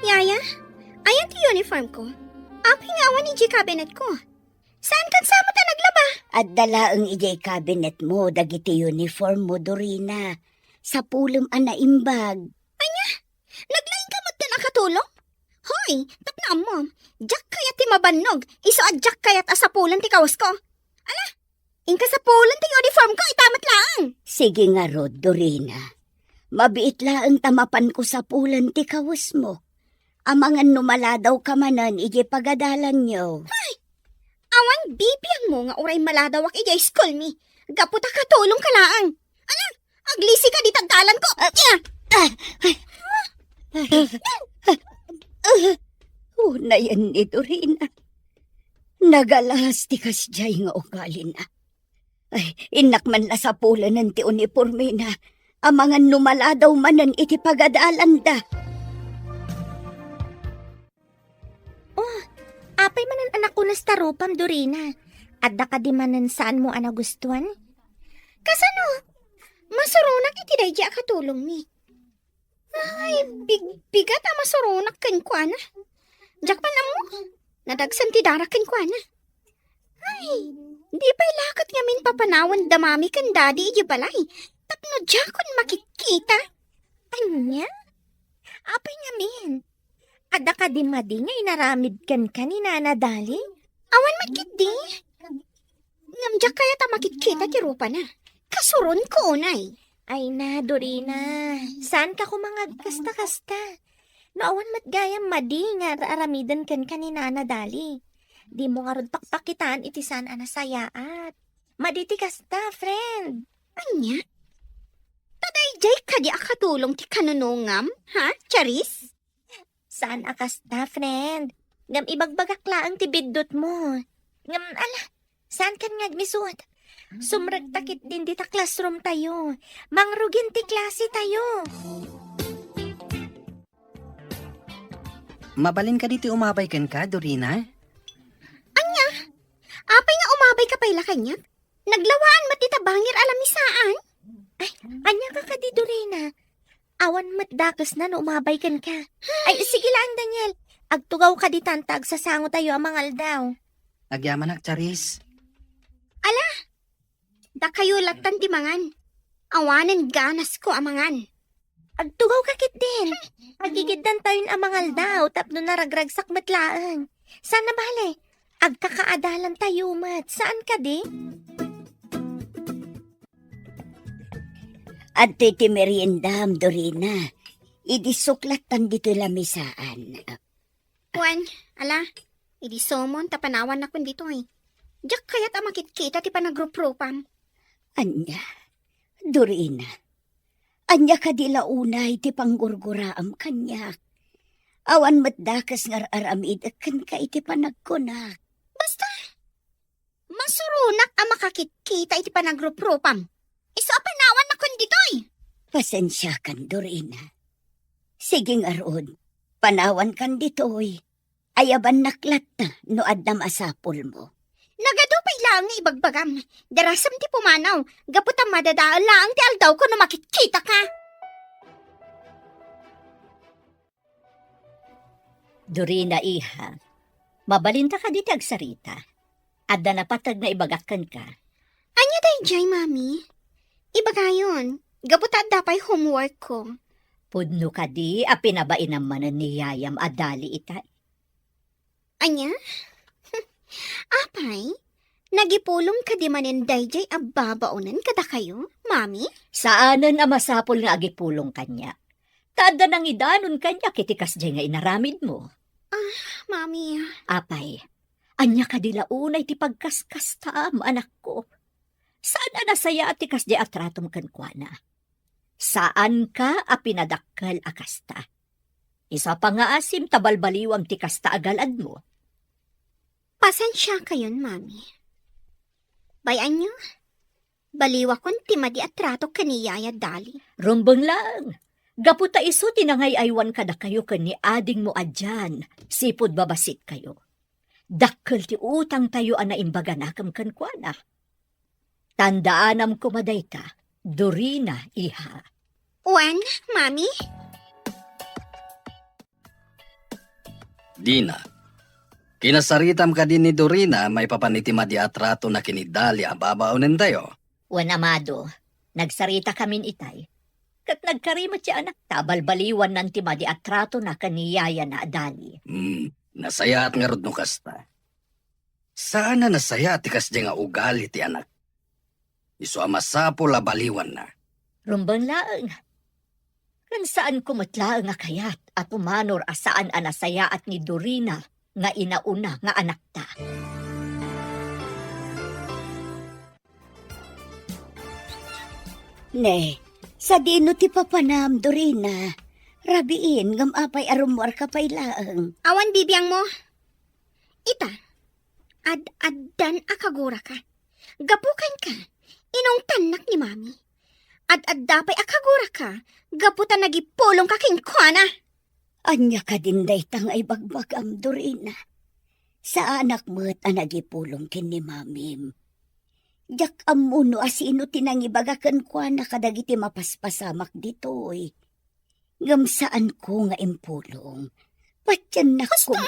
Yaya, ayan ti uniform ko. Apay nga awan iji cabinet ko. Saan kan sa mo ta naglaba? At dala ang ijay cabinet mo, dagiti uniform mo, Dorina. Sa pulong anaimbag. Naglaing ka magta nakatulong? Hoy, tapnaan mo. Jack kayat ti mabannog. Iso at jack kayat asapulan ti kawas ko. Ala, inka sa pulan ti uniform ko, itamat lang. Sige nga, Rod, Dorina. Mabiit laang tamapan ko sa pulan ti kawas mo. Amangan numala daw ka manan, ijay pagadalan nyo. Awan bibiyang mo nga uray maladawak ijay school mi. Gaputa katulong ka laang. Ala, aglisi ka di tagdalan ko. Una yan ni Dorina. Nagalas ti kasjay nga ugali na. Ay, inak man la sa pulan ng ti uniforme na. Amangan numala daw manan iti pagadalan da. Apay manan anak ko na starupam, Dorina. Adda ka di manan saan mo anagustuhan? Kasano? Masurunak iti dayja katulong mi. Ay, bigat a masurunak ken kuana. Jak man mo. Nadagsan ti darak ken kuana. Ay, di pa'y lakat ngamin papanawan damami kan daddy iji balay. Tapno jakon makikita. Anya? Apay ngamin. Adda ka di madi nga inaramid kan ni nanadali? Awan makiti. Ngamjak kaya ta makikita ti rupa na. Kasuron ko unay. Ay na, Dorina. Saan ka kumangag kasta-kasta? Noowan matgayam madi nga aramidan kan ni nanadali. Di mo nga ron pakpakitaan iti saan anasayaat. Madi ti kasta, friend. Anya? Tadayjay ka di akatulong ti kanunungam, ha, Charis? Saan akasta, friend? Ngam ibagbagaklaan ti biddot mo. Ngam, ala, saan kan ngagmisuot? Sumragtakit din di ta classroom tayo. Mangrugin ti klase tayo. Mabalin ka dito umabay kan ka, Dorina? Apay nga umabay ka payla kanya? Naglawaan matitabangir alamisaan? Anya ka ka di, Dorina? Awan matdakas na no umabay kan ka. Ay, sige lang, Daniel. Agtugaw ka di tantag sa sango tayo amangal daw. Agyaman ak, Charis. Da kayo latan ti mangan. Awanan ganas ko amangan. Agtugaw ka kit din. Agigiddan tayo amangal daw tapno naragragsak matlaan. Sana bale? Agkakaadalan tayo mat. Saan ka di? At ti meriendam, Dorina. Idisuklatan dito lamisaan. Juan, ala, idi somon tapanawan na kun dito ay. Jak kaya ta makikita ti panagrup-rupam. Anya, Dorina. Anya ka di launay ti panggurguraam kanyak. Awan matdakas ngar aramid kan ka iti panagkunak. Basta, masurunak ang makakikita iti panagrup-rupam. Iso panawan na kun dito ay. Pasensya kan, Dorina. Sige nga Rod, panawan kan ditoy. Ayaban naklat na no addam asapol mo. Nagadupay lang nga ibagbagam. Darasam ti pumanaw. Gaputam madadaan lang ti aldaw ko na makikita ka. Dorina, iha, mabalinta ka diti agsarita. Adda na patag na ibagakan ka. Anya dayjay, mami? Ibagayon. Gaputat dapay homework ko. Pudno ka di, a pinabain naman ni Yayam adali itay. Anya? Apay, nagipulong ka di manin dayjay ababaunan kada kayo, mami? Saanan a masapol nga agipulong kanya? Tada nang idanon kanya kitikas jay nga inaramid mo. Mami, Apay, anya ka di launay ti pagkaskastam, anak ko. Saan na nasaya at tikas jay atratom kankwana? Saan ka a pinadakkel akasta? Isa pa nga asim tabalbaliwang ti kasta agalad mo. pasensya kayon, mami. Bayan nyo, baliwa kon timadi at trato kaniyaya dali. Rumbang lang. Gaputa iso tinangay aywan kada kayo kani ading mo adyan. Sipod babasit kayo. Dakkel ti utang tayo ana imbaga nakam kankwana. Tandaanam kumaday ka, Dorina, iha. Wen, mami? Dina, kinasaritam ka din ni Dorina may papanitima di atrato na kinidali ang babaunin tayo. Wan amado, nagsarita kamin itay. Kat nagkarimot siya anak tabalbaliwan ng timadi at trato na kaniyaya na adali. Nasaya at nga rod no kasta. Saan na nasaya ti kas nga ugali ti anak? Iso amasapo la baliwan na. Rumbang laang. Kan saan kumatlaang nga kayat at umanor asaan anasaya at ni Dorina nga inauna nga anak ta. Ne, sa dino ti papanam, Dorina. Rabiin, ngam apay arumwar ka pay laang. Awan bibiyang mo. Ita, ad-addan akagura ka. Gapukan ka, inong tanak ni mami. Ad-addapay akagura ka, gaputan nagipulong ka king kuana. Anya ka din daytang ay bagbagam, Dorina. Sa anak mo't anagipulong kin ni mamim. Jak amuno asino tinangibagakan kwa na kadagiti mapaspasamak ditoy. Ngam saan ko nga impulong. Patyan na ko.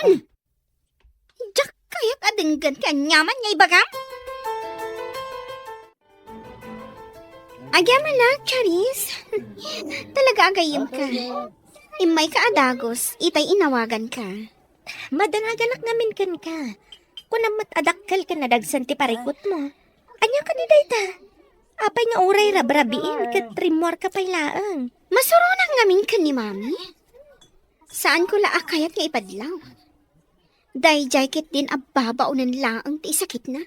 Jak kayat adenggan ka nyaman niya ibagam. Agyaman na, Charis. Talaga agayim ka. Imay ka adagos, itay inawagan ka. Madanaganak ngamin kan ka. Kunamat adakkel ka na dagsan ti parikot mo. Anya ka ni dayta? Apay nga uray rabrabiin kat trimor ka paylaang. Masurunak ngamin ka ni mami. Saan ko laakayat nga ipadlaw? Dayjay kit din ababaunan laang ti sakit na.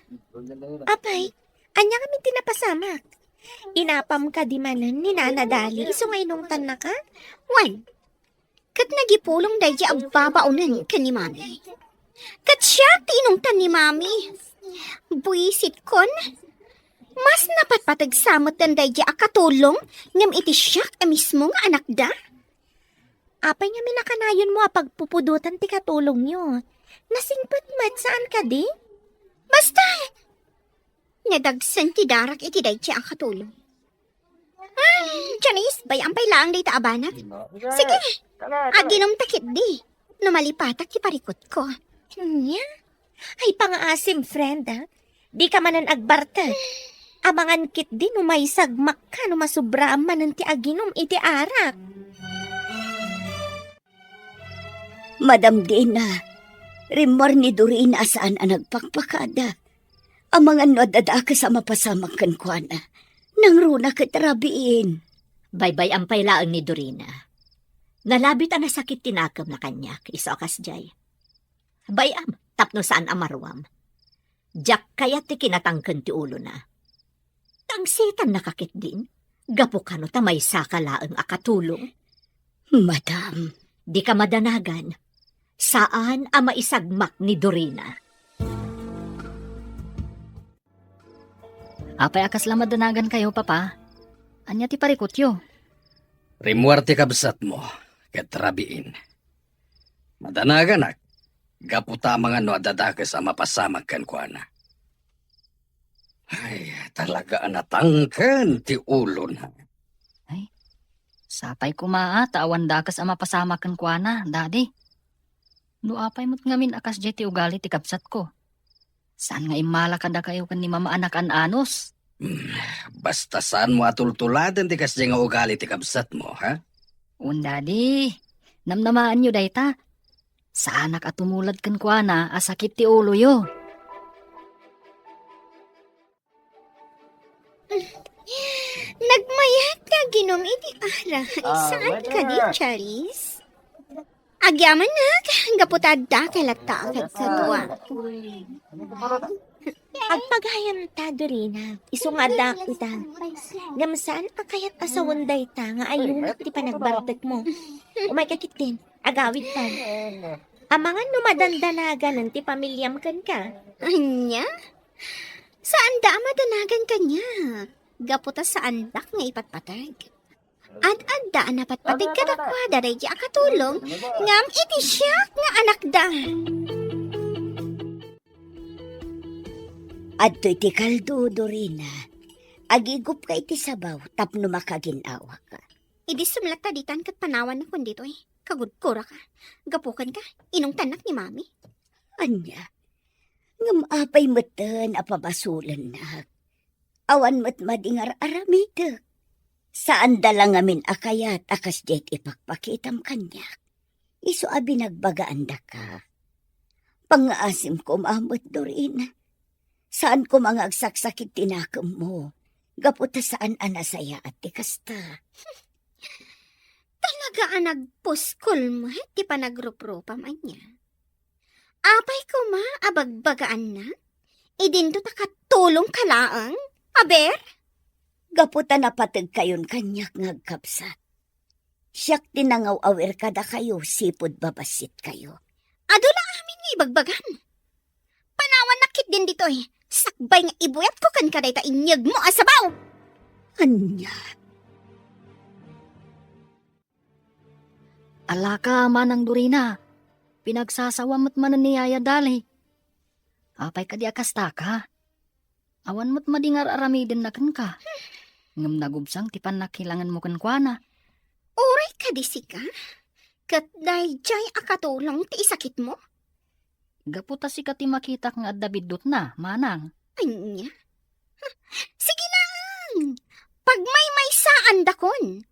Apay, anya kami tinapasamak. Inapam ka di manan ni nanadali iso nga inungtan na ka? Wan, kat nagipulong dayjay ababaunan ka ni mami. Kat siya tinungtan ni mami. Buisit kon, mas napatpatag samot dan dayjay akatulong ngam iti siya mismo nga anak da. Apay nga minakanayon mo pagpupudutan ti katulong nyo. Nasingput mat saan ka di? Basta, nadagsan ti darak iti dayjay akatulong. Ay, Janice, bayang pay lang day ta abanak. Sige, aginom takit di. Numalipatak ti parikot ko. Nya? Ay pangaasim friend ha? Di ka manan agbarta. Abangan kit di numay sagmak ka numasubra manan ti aginom iti arak. Madam Dina, rimor ni Dorina asaan ang nagpakpakada. Ang mga nadada ka sa mapasamang kankwana. Nang runa katarabiin. Baybay ang paylaang ni Dorina. Nalabit ang nasakit tinakam na kanya, iso akas jay. Bayam, tapno saan amarwam. Jak kaya ti kinatangkan ti ulo na. Tangsitan nakakit din. Gapo ka no tamay sakalaang akatulong. Madam, Di ka madanagan. Saan ang maisagmak ni Dorina? Apay akas lang madanagan kayo, papa. Anya ti parikutyo. Rimuarte kabsat mo, katrabiin. Madanagan gaputa mga no adadakas ang mapasamag kan kwa na. Ay, talaga anatangkan ti ulo na. Sapay kumaa, tawan dakas ang mapasamakan kwa na, daddy. Luapay mo't ngamin akas jay ti ugali ti kapsat ko. Saan nga imala kada kayo kan ni mama anak an anos? Basta saan mo atultuladan ti kas nga ugali ti kapsat mo, ha? Daddy, namnamaan nyo dayta. Saanak at tumulad kan kwa na, asakit ti ulo yo. Nagmayat ka ginom iti ara. Saan ka di, Charis? Agyaman na, gaputadda kalata agad sa duwa. Agpagayam ta, Dorina. Isungada kita. Gamsaan akayat asawanday ta nga ayunat ti panagbardag mo. Umay kakit din. Agawid ta. Amangan numadandanagan ng ti pamilyam kan ka. Anya? Saan da madanagan ka niya? Gaputa sa andak nga ipatpatag. Ad-adda na patpatig ka dakwa daray di akatulong. Ngam iti siya nga anak da. adto iti kaldo, Dorina. Agigup ka iti sabaw, tapno makaginawa ka. Idi sumlat taditan kat panawan na kun dito eh. Kagudkura ka. Gapukan ka. Inong tanak ni mami. Anya, ngam apay matan apabasulan na. Awan mat madingar aramid. Saan dalang amin akayat akas jet ipakpakitam kanya. Iso abi nagbagaan da ka. Pangaasim ko maamot Dorina. Saan ko mga agsaksakit tinakam mo? Gaputa saan anasaya at tikasta. Talaga ang nagpuskol mo, di pa nagrupropa man niya. Apay ko ma, abagbagaan na. Idinto ta katulong kalaang, aber? Gaputa napatag kayon kanyak ngagkapsat. Siyak tinangaw-awir kada kayo, sipod babasit kayo. Adula amin nga ibagbagan. Panawan nakit din dito eh. Sakbay nga ibuyat ko kan kaday ta inyag mo asabaw. Anya, Alaka manang Dorina. Pinagsasawamot man ni Yaya Dali. Apay ka di akasta ka. Awan mo't madingar aramidin na kan ka. Ngam nagubsang tipan nakilangan mo kan kuana. Uray ka di sika. Kat day jay akatulong ti isakit mo. Gaputa si kati makita nga adabidot na, manang. Anya. Sige lang. Pag may saan dakon.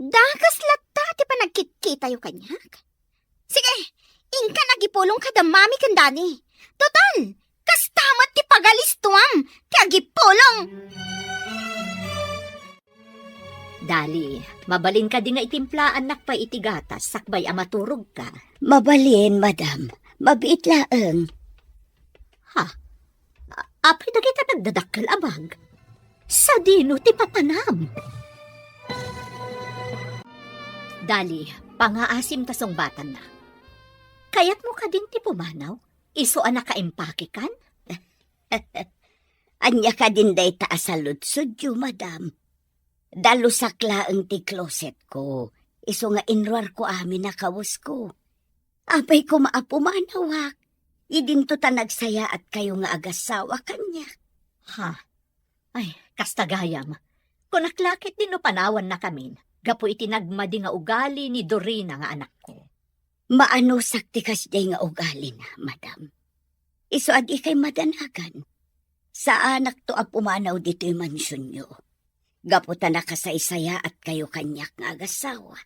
Dakas latta ti pa nagkit-kita yung kanyak. Sige, inka nagipulong kada mami kan dani. Total, kastamat ti pagalistuam. Ti agipulong. Dali, mabalin ka di nga itimplaan nakpa itigatas, sakbay amaturog ka. mabalin, madam. Mabiit laeng. Apay na kita nagdadakkel abag. Sa dino ti papanam. Dali, pangaasim tasong batan na. Kayat mo ka din ti pumanaw? Iso anak ka empake kan? Anya ka din day taas sa lutsudyo, madam. Dalusak laeng ti closet ko. Iso nga inruar ko amin na kawas ko. Apay ko maapumanawak. Idinto ta nagsaya at kayo nga agasawa kanya. Ay, kastagayam. Kung naklakit din no panawan na kamin, gapo itinagmadi nga ugali ni Dorina nga anak ko. Maano sakti kas day nga ugali na, madam. Iso adi kay madanagan. Sa anak to apumanaw dito yung mansyon nyo. Gaputa na kasaysaya at kayo kanyak nga agasawa.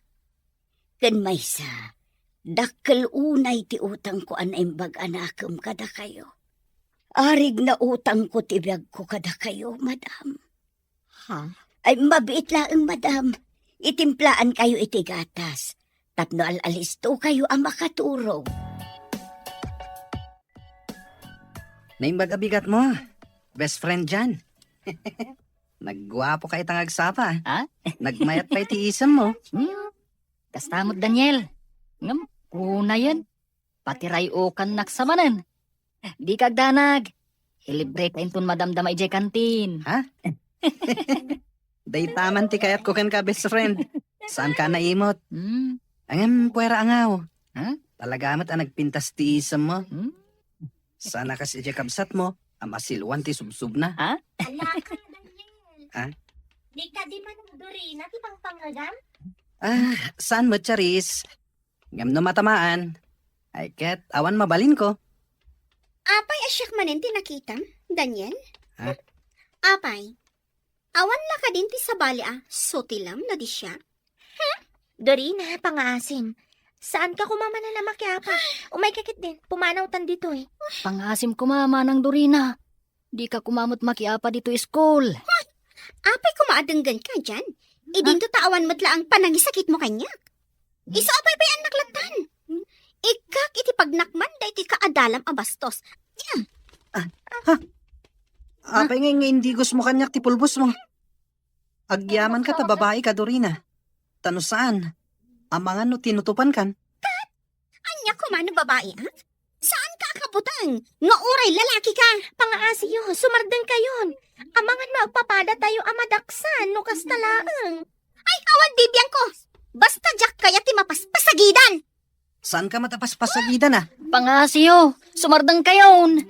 Kan may sa, dakkel unay ti utang ko anaimbag anakam kada kayo. Arig na utang ko tibiyag ko kada kayo, madam. Ay mabiit laeng, madam. Itimplaan kayo itigatas. Tapno alalisto kayo ang makaturog. Naimbag abigat mo. Best friend dyan. Naggwapo ka itang agsapa. Ha? Nagmayat pa iti isam mo. Kastamot Daniel. Ngam, una yan. Pati rayukan naksamanan. Di kagdanag. Ilibre ka intun madamdama ijay kantin. Day taman ti kayat ko kan ka best friend. Saan ka naimot? Hmm? Angam puwera angaw. Ha? Talagamat ang nagpintas ti isam mo. Hmm? Sana kasi ijay kabsat mo. Amasilwan ti subsub na. Alaka, Daniel. Ha? Di ka di man ng Dorina, ti pang pangagam? Saan mo, Charis? Ngam no matamaan. Ay ket, awan mabalin ko. Apay asyak manin ti nakitam, Daniel? Ha? Apay, awan la ka din ti sabali sotilam na di siya. Dorina, pangaasim. Saan ka kumamana na makiapa? Umay kakit din, pumanaw tan dito eh. Pangasim ko manang Dorina. Di ka kumamot makiapa dito school. Apay kumaadenggan ka dyan. Idinto taan matla ang panangisakit mo kanya. Iso apay pa'y anak latan. Ikak iti pagnakman da iti kaadalam abastos. Apay nga hindi gusto mo kanyak ti pulbos mo. Agyaman ka ta babae ka, Dorina. Tano saan? Amangan no tinutupan kan. Anya kumano babae, ha? Saan ka akabutang? Nga oray lalaki ka. Pangaasiyo, sumardeng kayon. Amangan magpapada tayo amadaksan, no kastalaang. Ay, awan bibiyang ko. Basta jak kaya ti mapaspasagidan. Saan ka matapaspasagidan Pangasiyo, sumardang kayon.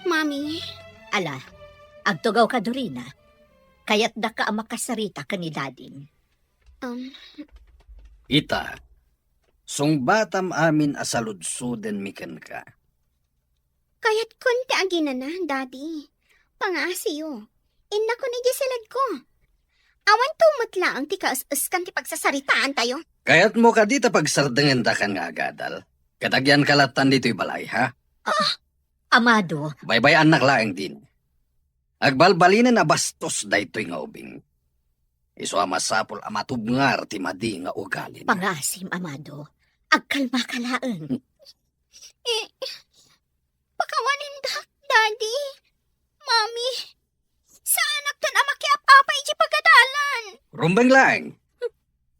Mami, Ala, agtugaw ka Dorina. Kaya't da ka ang makasarita ka ni Dadin. Um, Ita, sungbatam amin asaludsuden miken ka. Kaya't kunti agina na, Daddy. Pangasiyo. Inna ko ni Giselad ko. Awan tumutla ang tikas-us kan ti pagsasaritaan tayo. Kaya't mo ka dita pagsardengan da kan nga agadal. Katagyan kalatan dito'y balay, ha? Amado, Baybay anak laeng din. Agbalbalinin na bastos da ito'y nga ubing. Iso amasapol amatubngar ti madi nga ugali na. pangasim, Amado. Agkalma ka laeng. Pakawanin dak, Daddy. Mami. Sa anak tan ama kiapapay di pagkadalan. Rumbeng laeng.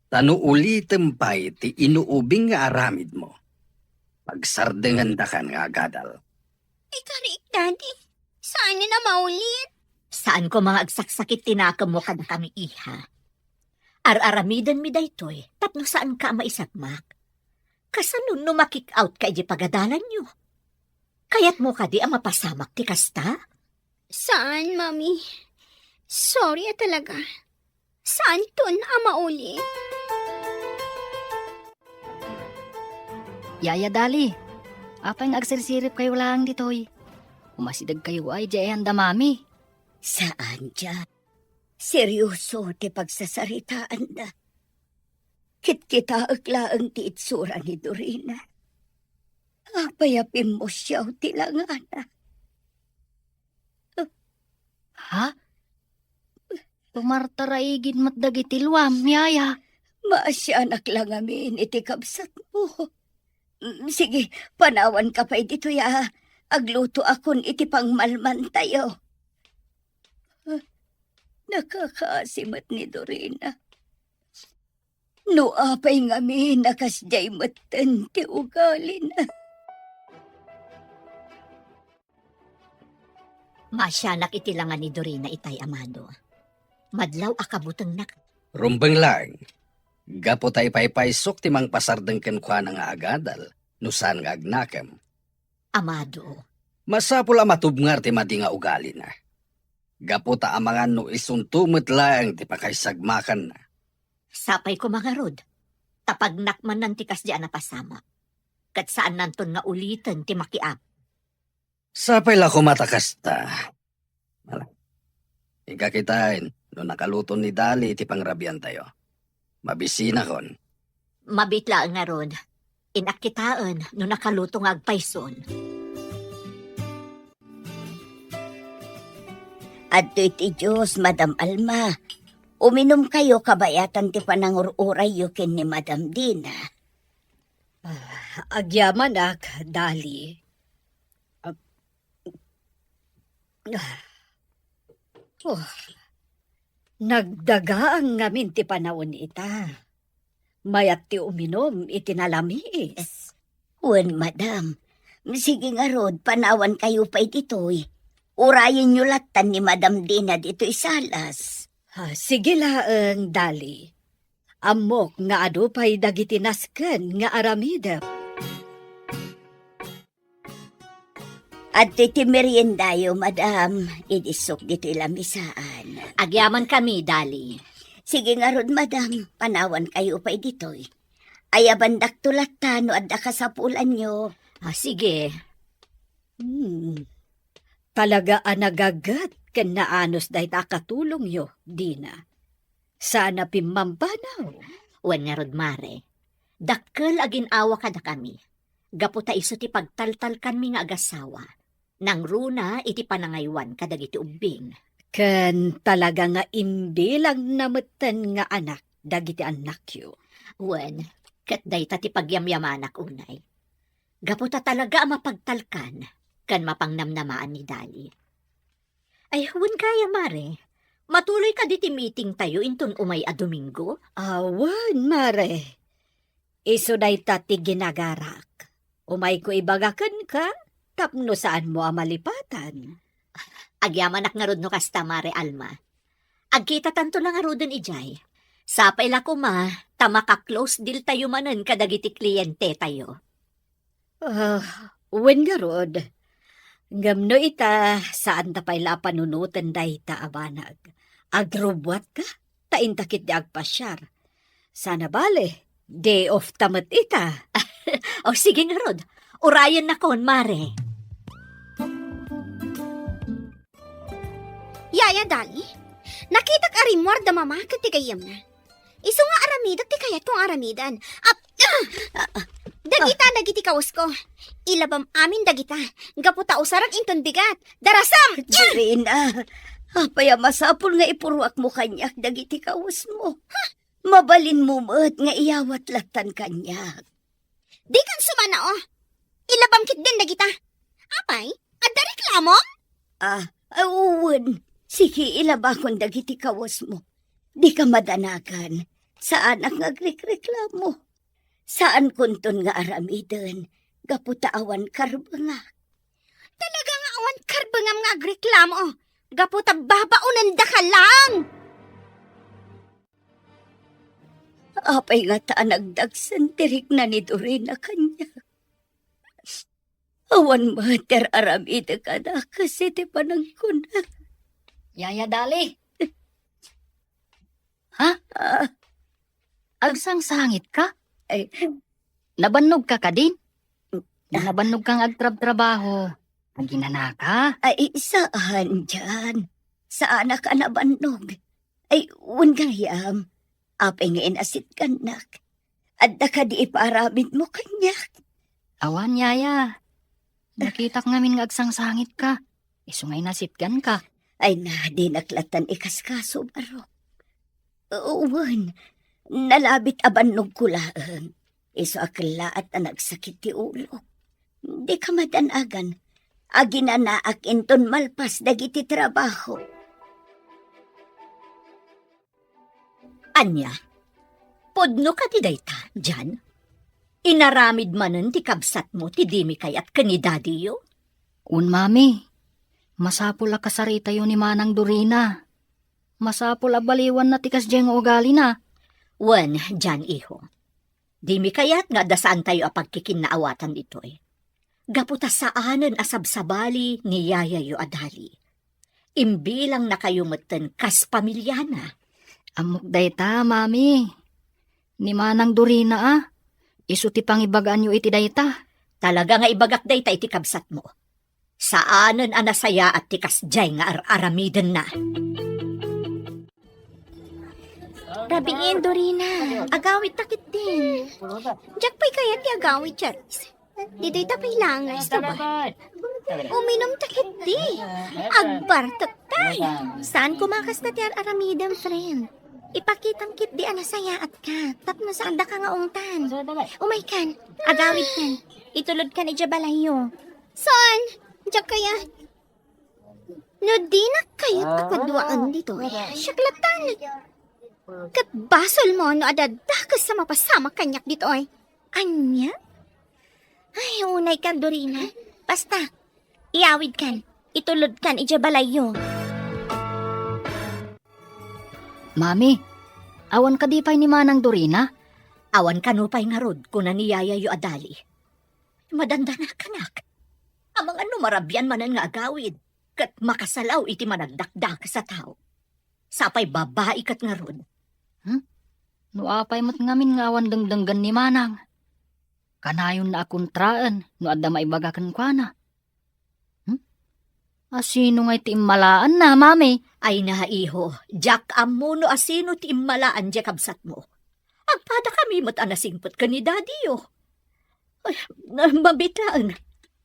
Tanu ulitem pa'y ti inuubing nga aramid mo. Pagsardengan da kan nga agadal. Ikarik, Daddy. Saan na maulit? Saan ko mga agsaksakit tinakam mo kada kami iha? Ar-aramidan mi daytoy, tapno saan ka maisagmak? Kasanun no makik out ka di pagadalan nyo? Kayat mo ka di ang mapasamak ti kasta? Saan, Mami? Sorry talaga. Saan tun ama ulit? Yaya Dali, apay nga agsirsirip kayo lang ditoy. Umasidag kayo ay diyan damami. Saan dyan? Seryoso ti pagsasaritaan na. Kit-kita aglaang ti itsura ni Dorina. Apayapin mo siya ti langana. Ha? Tumartaraigid matdagitilwam, Yaya. Maasyanak lang amin iti kabsat mo. Sige, panawan ka pa dito ya. Agluto akon iti pangmalman tayo. Nakakasimat ni Dorina. No apay ngami nakasjay matan ti ugali na. Masyanak itilangan ni Dorina itay, Amado. Madlaw akabutang nak. Rumbeng laeng. Gapo tay paypaysok ti mang pasardeng kenkwa nga agadal. Nusan nga agnakam. Amado, Masapul amatubngar ti madi nga ugali na. Gapo ta amangan no isuntumot laeng ti pakaysagmakan na. sapay ko mga rod. Tapag nakman ng tikas di napasama. Kat saan nanton nga ulitan ti makiap. Sapay la ko matakasta. Ikakitain, no nakaluto ni Dali iti pangrabian tayo. Mabisina kon. Mabitla nga rod. Inakitaan no nakaluto nga agpayson. At iti Diyos, Madam Alma. Uminom kayo kabayatan ti panangururay yukin ni Madam Dina. Agyaman ak, Dali. Nagdaga ang ngamin ti panahon ita. Mayat ti uminom itinalamis. Wen, Madam. Sige nga rod, panawan kayo pa ititoy. Urayin nyo latan ni Madam Dina dito'y salas. Sige laeng, Dali. Amok nga ado pa'y dagitinasken nga aramida. At iti meriendayo, Madam. Idisok dito'y lamisaan. Agyaman kami, Dali. Sige nga rod, Madam. Panawan kayo pa ititoy. Ayabandak tulatan no adda kasapulan nyo. Sige. Talaga anagagat ken naanos dahi takatulong yo, Dina. Sana pimampanaw. Wen nga rod, Mare. Dakkel agin awa kada kami. Gaputa iso ti pagtaltal kami nga agasawa. Nang runa iti panangaywan kadagiti ubing. Ken talaga nga imbilang nametan nga anak dagiti anak yo. Wen, ket dayta ti pagyamyamanak unay. Gaputa talaga mapagtalkan kan mapangnamnamaan ni Dali. Ay, huwag kaya, Mare. Matuloy ka diti meeting tayo inton umay a Domingo? Awan, Mare. Iso dayta ti ginagarak. Umay ko ibagakan ka, tapno saan mo amalipatan. Agyamanak nga rod no kasta, Mare Alma. Agkita tanto lang nga rodon ijay. Sapay la ko tamaka-close deal tayo manen kadagiti kliyente tayo. Wen nga rod. Ngamno ita, saan ta pa'y lapanunutan dahi ta abanag. Agrobwat ka, taintakit di agpasyar. Sana bale, day off tamat ita. O sige nga rod, urayan na kon, mare. Yaya Dali, nakita ka rin mo arda mama katigayam na. Iso nga aramidak ti kayat kong aramidan. Dagita dagiti kawas ko. Ilabam amin dagita. Gaputa usarak inton bigat. Darasam! Dorina, apaya masapul nga ipuruak mo kanyak dagiti kawas mo. Mabalin mo mo't nga iyawat latan kanyak. Di kan sumana oh. Ilabam kit din dagita. Apay, adda reklamo? Uwan, sige ilabakon dagiti kawas mo. Di ka madanagan. Saan ang agrekreklamo? Saan kunton nga aramidan? Gaputaawan karbanga. Talaga nga awan karbangam nga agreklamo. Gaputa babaunan da ka lang. Apay nga ta nagdagsan tirik na ni Dorina kanya. Awan mater aramida ka na kasi ti panagkunan. Yaya Dali. Ha? Agsang sangit ka? Ay, Nabannog ka din? Nabannog kang agtrab-trabaho. Naginana ka? ay saan dyan? Saan ka nabanog? Ay, ungayam. Apay nga inasit kanak. Adda ka di iparamid mo kanyak. Awan, Yaya. Nakita ka ngamin nga agsang sangit ka. Isungay nasitgan ka. Ay na, di naklatan ikaskaso baro. Uwan, nalabit abannog ko laang. Iso akla at nagsakit ti ulo. Di ka madanagan. Aginanaak inton malpas dagiti trabaho. Anya, podno ka ti dayta, dyan? Inaramid manen ti kabsat mo ti dimi kayat kanidadi yo? Mami. Masapul a kasarita yun ni Manang Dorina. Masapul a baliwan na tikas diyang ugali na. Wen, dyan iho. Dimi kayat nga dasaan tayo a pagkikinaawatan dito eh. Gaputa saanen asabsabali ni Yaya yu adali. Imbilang na kayo meten kas pamilyana. Amok dayta, Mami. Ni Manang Dorina Isu ti pangibagaan yu iti dayta. Talaga nga ibagak dayta iti kabsat mo. Saanen anasaya at tikas jay nga aramiden na. Rabiin, Dorina. Agawit takit din. Diyak pa'y kaya ti agawit, Charis. Dito'y tapay langas to ba? Uminom takit di. Agbartot tay. Saan kumakas na ti aramidam, friend? Ipakitang kit di anasaya at ka. Tapno saan da ka nga ungtan. Umay kan. Agawit kan. Itulod ka ni Jabalayo. Saan? Diyak kaya? No di na kayo't kapadwaan dito. Syaklatan. Kat basol mo no adadakas sa mapasama kanyak dito ay. Anya? Ay, unay kan, Dorina. Basta, iawid kan. Itulod kan, Ijabalayo. Mami, awan ka di pa'y ni Manang Dorina? Awan kanupay nga rod kuna ni Yaya yu adali. Madanda na kanak. Amang ano marabyan manan nga agawid. Kat makasalaw iti managdakdak sa tao. Sapay babae kat nga rod. No apay mo't ngamin nga awan dangdanggan ni Manang. Kanayon na akuntraan no adda maibagakan kwa na. Asino nga iti immalaan na, Mami? Ay na iho, jak amuno asino ti immalaan di kabsat mo. Agpada kami mo't anasingpot ka ni daddy yo. Ay, mabitaan.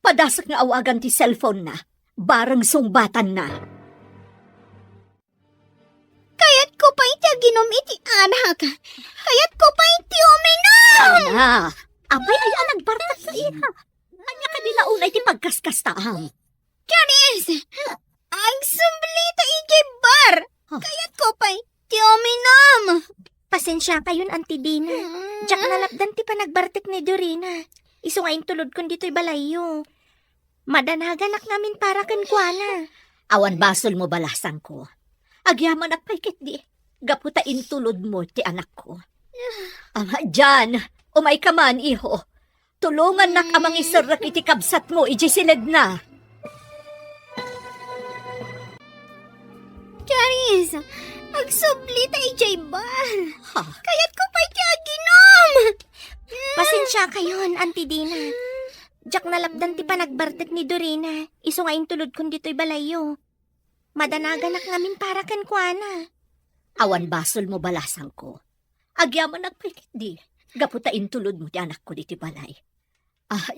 Padasak nga awagan ti cellphone na. Barang sungbatan na. Kayat ko pa iti aginom iti anak. Kayat ko pa iti uminom. Ana, abay ay nagbartak sa iha. Anya kanila unay ti pagkaskastaang. Charis! Ang sumblita iti bar. Kayat ko pa iti uminom. Pasensya kayon, Auntie Dina. Diyak nalapdan ti panagbartik ni Dorina. Iso nga tulod kon dito'y balayo. Madanaganak namin para kan kuana. Awan basol mo balasan ko. Agyaman at paikit di. Gaputa intulod mo ti anak ko. Ama, dyan. Umay ka man, iho. Tulungan nak amang isarak iti kabsat mo, ijisilid na. Charis! Agsubli tayo, Jay Bal. Ha? Kayat ko pa ginom. Pasensya kayon, Auntie Dina. Jak nalapdan ti panagbartek ni Dorina. Iso nga tulod kun dito'y balayo. Madanagan ngamin para kan kuana. Awan basol mo balasang ko. Agyaman nagpikit di. Gaputain tulod mo ti anak ko di ti balay.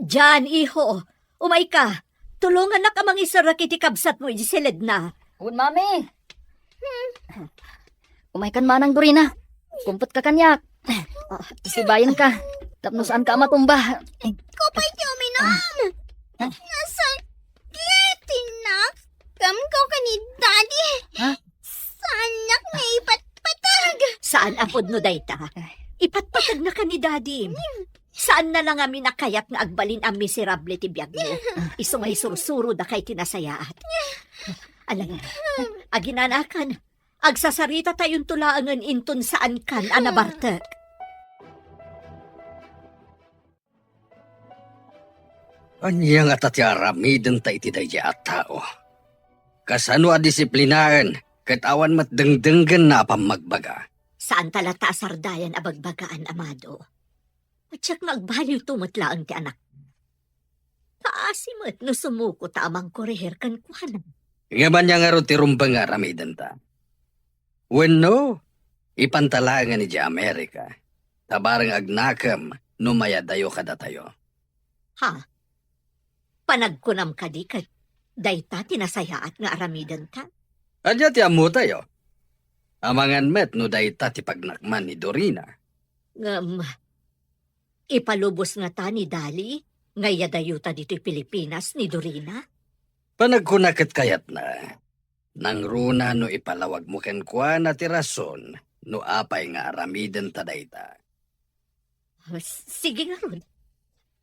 Jan, iho. Umay ka. Tulungan na ka mang isarakiti kabsat mo, ijisilid na. Un, mami. Umay kan manang Dorina. Kumpot ka kanyak. Isibayan ka. Tapno saan ka matumba. Kupay ti uminom. Nasaan? Tinak. Kam ko ka ni Daddy. Ha? Sanak na ipatpatag. Saan apod no dayta? Ipatpatag na ka ni Daddy. Saan na lang amin nakayat nga agbalin ang miserable ti biyag mo? Iso nga isursuro da kay tinasayaat. Alang, aginanakan. Agsasarita tayong tulaangan inton saan kan anabartek. Anya nga tatyaramiden ta iti dayja at tao. Kasano a disiplinaan, katawan mat dengdenggan na pamagbaga. Saan talata sardayan abagbagaan, amado? At siyak magbaliw tumutlaang ti anak. Paasimot no sumuko ta amang koreher kan kuhanan. Nga man niya nga ro ti rumbang nga ramiden ta. Wenno, ipantalaan ni di Amerika. Tabarang agnakam, numayadayo kada tayo. Ha? Panagkunam ka di kat dayta tinasayaat nga aramidan ta. Adya ti amu tayo. Amangan met no dayta ti pagnakman ni Dorina. Ipalubos nga ta ni Dali, nga yadayuta dito'y Pilipinas ni Dorina. Panagkunakat kayat na. Nang runa no ipalawag mo ken kwa na ti rason no apay nga aramiden ta dayta. Sige nga ron.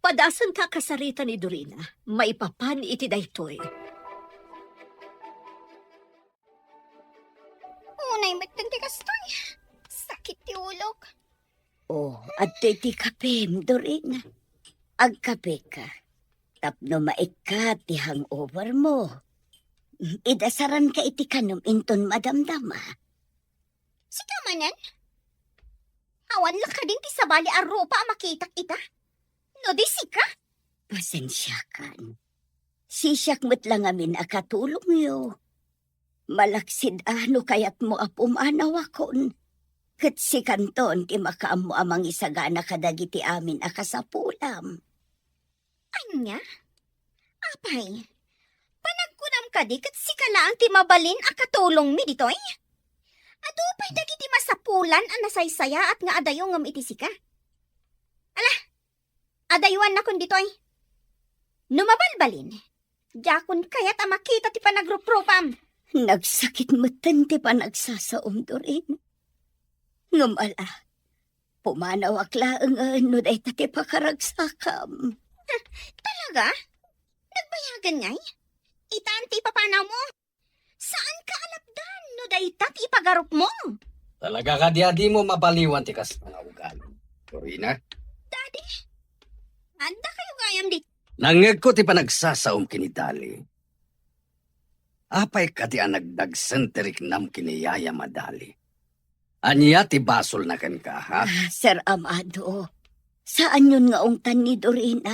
Padasan ta kasarita ni Dorina, maipapan iti daytoy. Unay matang ti kastoy. Sakit ti ulog. At ti kapim, Dorina. Agkape ka. Tapno maika ti hangover mo. Idasaran ka iti kanom inton madamdama. Sika manan? Awan lang ka din ti sabali arupa makitak ita. No di sika? Pasensya kan. Sisyak mo't lang amin akatulong yo. Malaksid ano kayat mo apumanaw akon. Kat si kanton ti makaam mo amang isagana kadagiti amin akasapulam. Anya? Apay? Panagkunam ka di kat si kalaang ti mabalin akatulong mi ditoy? Adupay dagiti masapulan ang nasaysaya at nga adayo ngam iti sika. Ala, adaywan na kun ditoy. Numabalbalin. Jakon kayat ang makita ti panagrupropam. Nagsakit mo ti panagsasaom, Dorina. Ngumala, pumanaw aklaang ano day ti pakaragsakam. Talaga? Nagbayagan ngay? Itanti papanaw mo? Saan ka alapdan no daytat ipagarup mo? Talaga ka di mo mapaliwan ti kas nga ugali. Dorina, Daddy, anda kayo gayam di. nangeg ko ti panagsasaom kini Dali. Apay ka ti anagdagsen terik nam kiniyaya madali. Anya ti basol na kan ka, ha? Sir Amado, saan yun nga ungtan ni Dorina?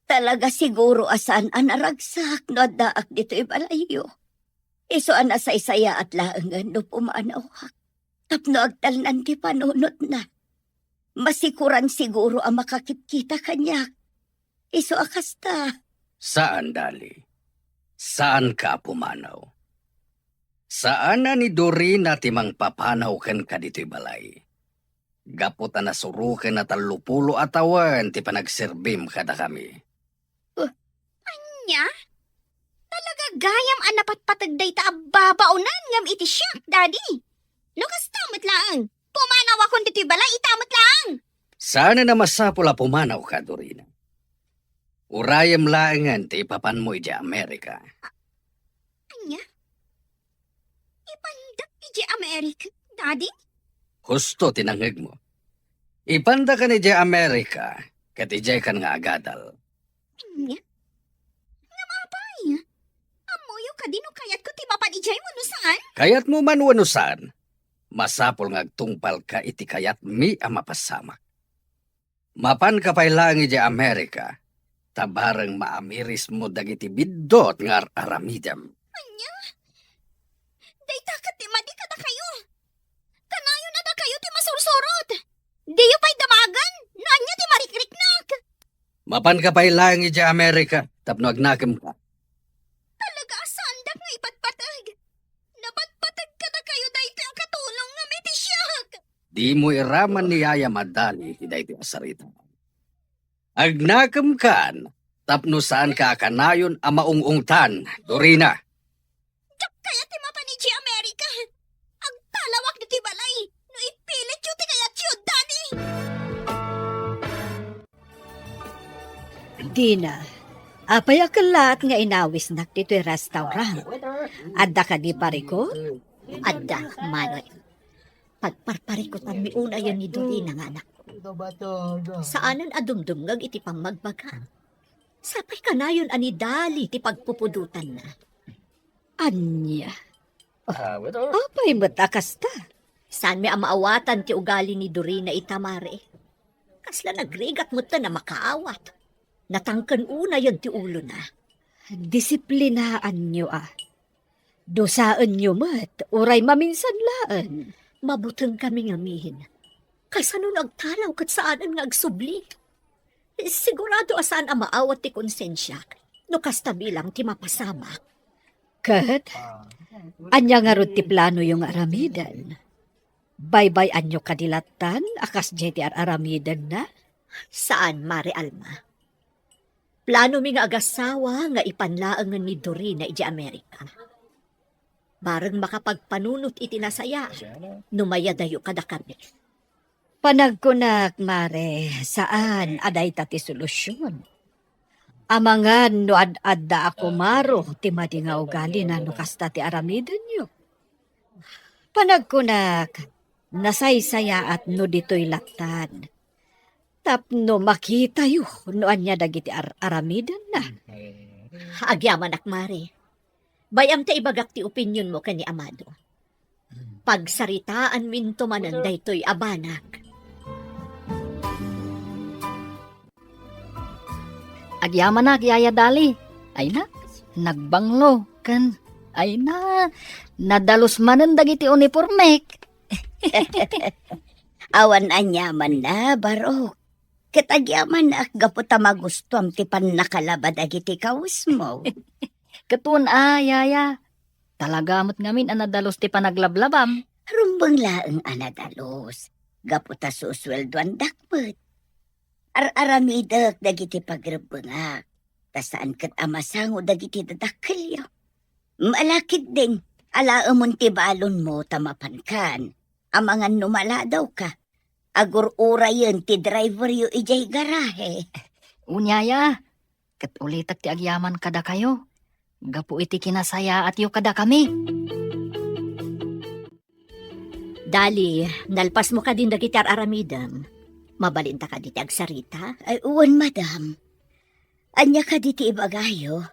Talaga siguro asan anaragsak no daak dito ibalayo. Iso anasaysaya at laangan no pumanawak. Tapno agtalnan ti panunot na. Masikuran siguro ang makakikita kanya. Iso akasta. Saan, Dali? Saan ka pumanaw? Saan na ni Dorina timang papanaw ken ka dito'y balay? Gaputa na suruken na talupulo atawan ti panagserbim kada kami. Anya? Talaga gayam ang napatpatagday ta babaunan ngam iti siya, Daddy. Lukas tamot lang. Pumanaw akong dito'y balay, itamot lang. Sana na masapula pumanaw ka, Dorina. Urayam laangan ti ipapan mo iti Amerika. Anya? Ipandak iti Amerika, Daddy? Husto tinangeg mo. Ipanda ka ni di Amerika, kat ijay kan nga agadal. Anya? Nga mapay. Amoyo ka din o kayat ko ti mapanijay mo no saan? Kayat mo man wanusan, masapol nga agtungpal ka iti kayat mi ang mapasamak. Mapan ka pa'y langi di Amerika, tabarang maamiris mo dagiti biddot nga aramidam. Anya? Dayta kat ti madi kada kayo. Kanayo na da kayo ti masursurot. Diyo pa'y damagan. Naanya ti marikriknak. Mapan ka pa'y langi di Amerika, tapno agnakem ka. Talaga asandak nga ipatpatag. Napatpatag ka da kayo dayto ang katulong nga may tisyak. Di mo iraman ni Yaya Madali, hiday ti asarita. Agnakem kan, tapno saan ka kanayon ang maungungtan, Dorina. Kaya ti mapaniji Amerika. Ang talawak na ti balay. No ipilit yu ti kayat yu, Daddy. Dina, apay akalat nga inawis nak dito'y restaurant. Adda ka di pariko? Adda, Manoy. Pagparparikutan mi una yan ni Dorina nga anak ko. Saanan adumdumgag iti pangmagbaga. Sapay ka na yun ani dali ti pagpupudutan na. Anya. Apay matakas ta. Saan mi ang maawatan ti ugali ni Dorina itamare? Kasla nagrigat mo ta na makaawat. Natangkan una yan ti ulo na. Disiplinaan nyo Dosaan nyo mat, uray maminsan laan. Mabutang kami ngamihin. Kasano nagtalaw kat saanan nga agsubli? Sigurado asaan ang maawat ti konsensya. No kasta bilang ti mapasama. Kat, anya nga ron ti plano yung aramidan. Bye-bye anyo kadilatan, akas jeti aramidan na. Saan, Mare Alma? Plano mi nga agasawa nga ipanlaangan ni Dorina iti Amerika. Barang makapagpanunot iti nasaya, numaya dayo kada kami. Panagkunak, Mare, saan aday ta ti solusyon? Amangan no ad-adda ako maro, ti madi nga ugali na no kasta ti aramidan nyo. Panagkunak, nasaysaya at no dito'y latan. Tapno makita yu, no anya dagiti aramidan na. Agyaman ak, Mare. Bayam ta ibagak ti opinyon mo kani Amado. Pagsaritaan minto manan daytoy abanak. Agyaman na, Yaya Dali. Ay na, nagbanglo. Kan, ay na, nadalos manan dagiti uniformek. Awan anyaman na, baro. Kitagyaman na gaputa magustuam ti pan nakalabad agiti kaus mo. Katun Yaya. Talagamot ngamin ang nadalos ti panaglablabam. Rumbang laeng anadalos. Gaputa susweldoan dakpet. Aramidak dagiti pagrabangak. Tasaan kat amasango dagiti dadakilyo. Malakit din. Alaamon ti balon mo tamapankan. Amangan numala daw ka. Agur-ura yun ti driver yu ijay garahe. Unyaya, kat ulitak ti agyaman kada kayo. Gapu iti kinasaya at yu kada kami. Dali, nalpas mo ka din dagiti aramidam. Mabalinta ka diti agsarita. Ay, uwan, madam. Anya ka diti ibagayo,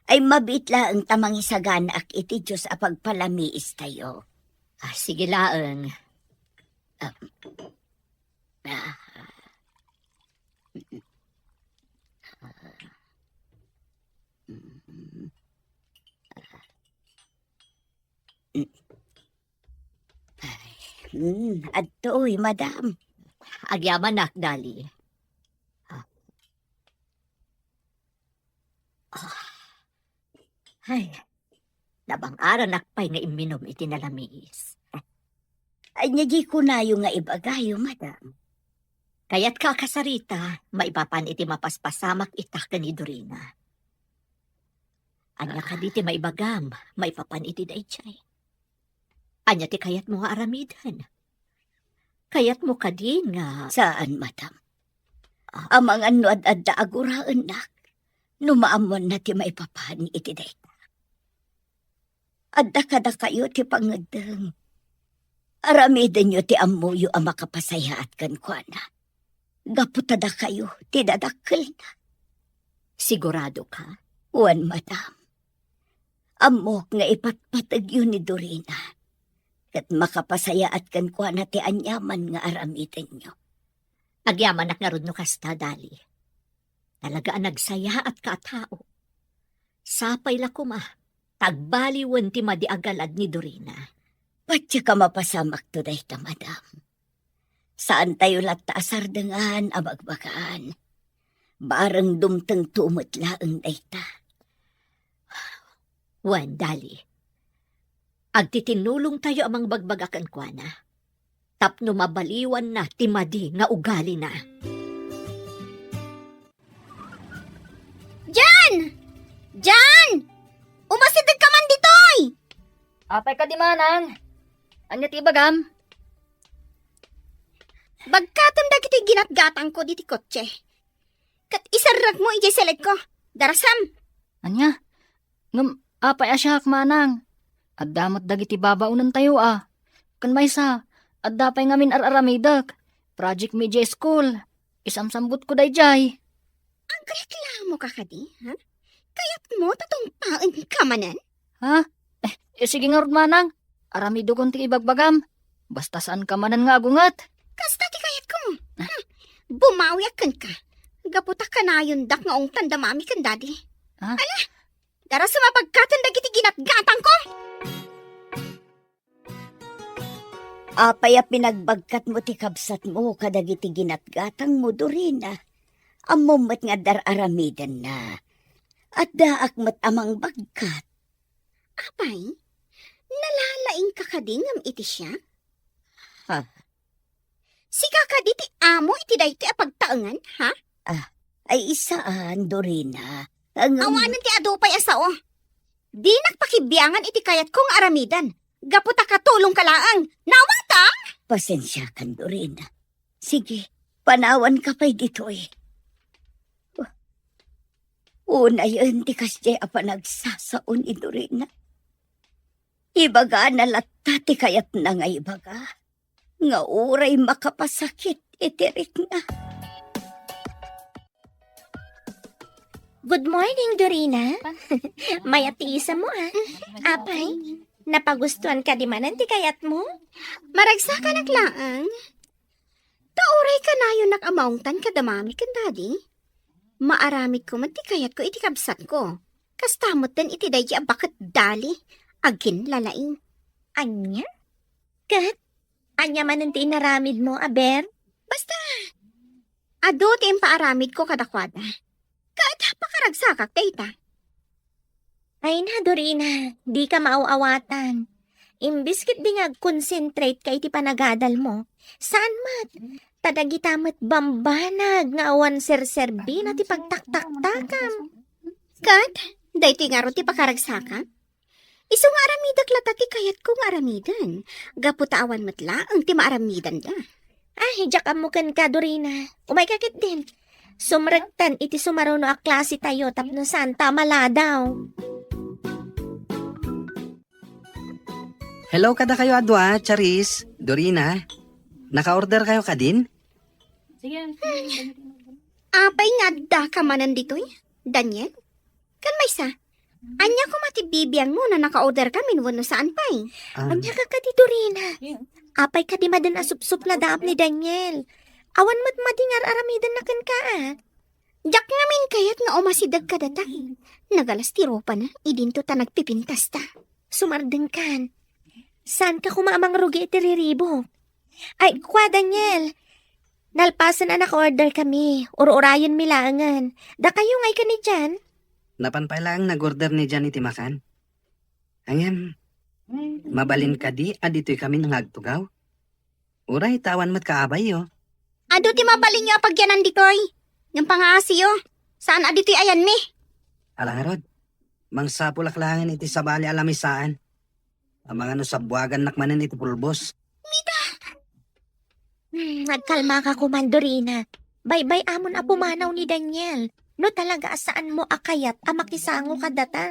ay mabitla ang tamang isaganak iti Diyos a pagpalamiis tayo. Sige laeng. Adto'y, madam. Agyaman nak, Dali. Ay, nabang-ara nakpay nga iminom iti nalamis. Ay, nyagi ko na yung nga ibagayo, madam. Kaya't kakasarita, maipapan iti mapaspasamak itak ni Dorina. Anya ka diti maibagam, maipapan iti daychay. Anya ti kayat mo nga aramidan. Kayat mo ka din nga. Saan, madam? Amang ano ad-adda aguraan nak. Numaamon na ti maipapan iti dayta. Adda kada kayo ti pangadang. Aramidan nyo ti amuyo ang makapasaya at kankwana. Gaputada kayo, ti dadakkel na. Sigurado ka? Wan, madam. Amok nga ipatpatag yun ni Dorina. Kat makapasaya at kan kwa na ti anyaman nga aramitin nyo. Agyaman ak nga rod no kasta, Dali. Talaga ang nagsaya at katao. Sapay la kuma, tagbaliwan ti madiagalad ni Dorina. Patya ka mapasamak to day ta, madam. Saan tayo latta asardangan abagbagaan? Barang dumteng tumutla ang dayta. Wan, Dali. Agtitinulong tayo amang bagbagakan kwa na. Tapno mabaliwan na ti madi nga ugali na. Jan! Umasidag ka man ditoy! Apay ka di manang. Anya ti bagam? Bagkatam dagiti ginatgatang ko diti kotse. Kat isarag mo ijay seled ko. Darasam! Anya? Ngam, apay asyak manang. At damot dagiti babaunan tayo Kan maysa, at dapay ngamin araramidak. Project Media School. Isamsambot ko dayjay. Ang reklamo ka kadi, ha? Kaya't mo tatong paen ka manan? Ha? Sige nga rod manang. Aramido kon ti ibagbagam. Basta saan ka manan nga agungat. Kasta ti kayat ko. Bumawiakan ka. Gaputa ka na yun dak nga ong tandamami kan dadi. Ha? Ala, dara sumapagkatan dagiti ginatgatang ko. Apay a pinagbagkat mo ti kabsat mo kadagiti ginatgatang mo, Dorina. Amumat nga dararamidan na. At daak mat amang bagkat. Apay, nalalaing ka kadingam iti siya? Ha? Si kakadi ti amo iti dayti apagtaengan, ha? Ay isaan, Dorina. Ang Awanan ti adupay asao. Di nakpakibiyangan iti kayat kong aramidan. Gaputa katulong kalaang. Nawata! pasensya kan, Dorina. Sige, panawan ka pa'y ditoy. Una yun, di kasya apa nagsasaon ni Dorina. Ibaga na latati kayat na nga ibaga. Nga uray makapasakit itirik na. Good morning, Dorina. May atiisa mo, Apay, napagustuhan ka di manan ti kayat mo? Maragsa ka naglaang. Tauray ka na yun nakamangtan kadamami kan dadi. Maaramid ko man ti kayat ko iti kabsat ko. Kastamot din iti dayi bakit dali. Agin lalaing. Anya? Kat? Anya manan ti inaramid mo, Aber? Basta. Ado ti impaaramid ko kadakwada. Kahit pakaragsakak dayta. Ay na, Dorina, di ka maaawatan. Imbis kit di nga concentrate ka iti panagadal mo. Saan mat? Tadagitamat bambanag nga awan serserbi na ti pagtaktaktakam. Kat, dayto nga ro ti pakaragsakak. Isu nga aramidak latati kayat kong aramidan. Gaputawan matla ang ti maaramidan da. Ay, jakam mo kan ka, Dorina. Umay kakit din. Sumrektan iti sumaruno a klase tayo tapno santa maladaw. Hello kada kayo adwa, Charis, Dorina. Naka-order kayo kadin? Apay nga da ka manan ditoy, Daniel. Kan may sa? Anya ko matibibiyang mo na naka-order kami no saan pa'y. Anya ka di, Dorina. Apay ka di madan asupsup na daap ni Daniel. Awan mat madingar aramidan na kan ka, Jak ngamin kayat nga umasidag ka datay. Nagalas ti ropa na, idinto ta nagpipintas ta. Sumardeng kan. Saan ka kumaamang rugi iti riribo? Ay, kwa Daniel. Nalpasan na naka-order kami. Uro-urayan milangan. Da kayo ngay ka ni dyan? Napanpay lang nag-order ni Jan iti makan. Angem, mabalin ka di, adito'y kami nang agtugaw. Uray, tawan mat kaabay yo. Ado ti mabalin niyo pagyanan ditoy. Yung pangaasiyo. Saan adito'y ayan mi? Alang rod, mangsapulaklangan iti sabali alamisaan. Ang mga no sabwagan nakmanan iti pulbos. Nagkalma ka kumandorina. Bye-bye amon a pumanaw ni Daniel. No talaga asaan mo akayat a makisango ka data.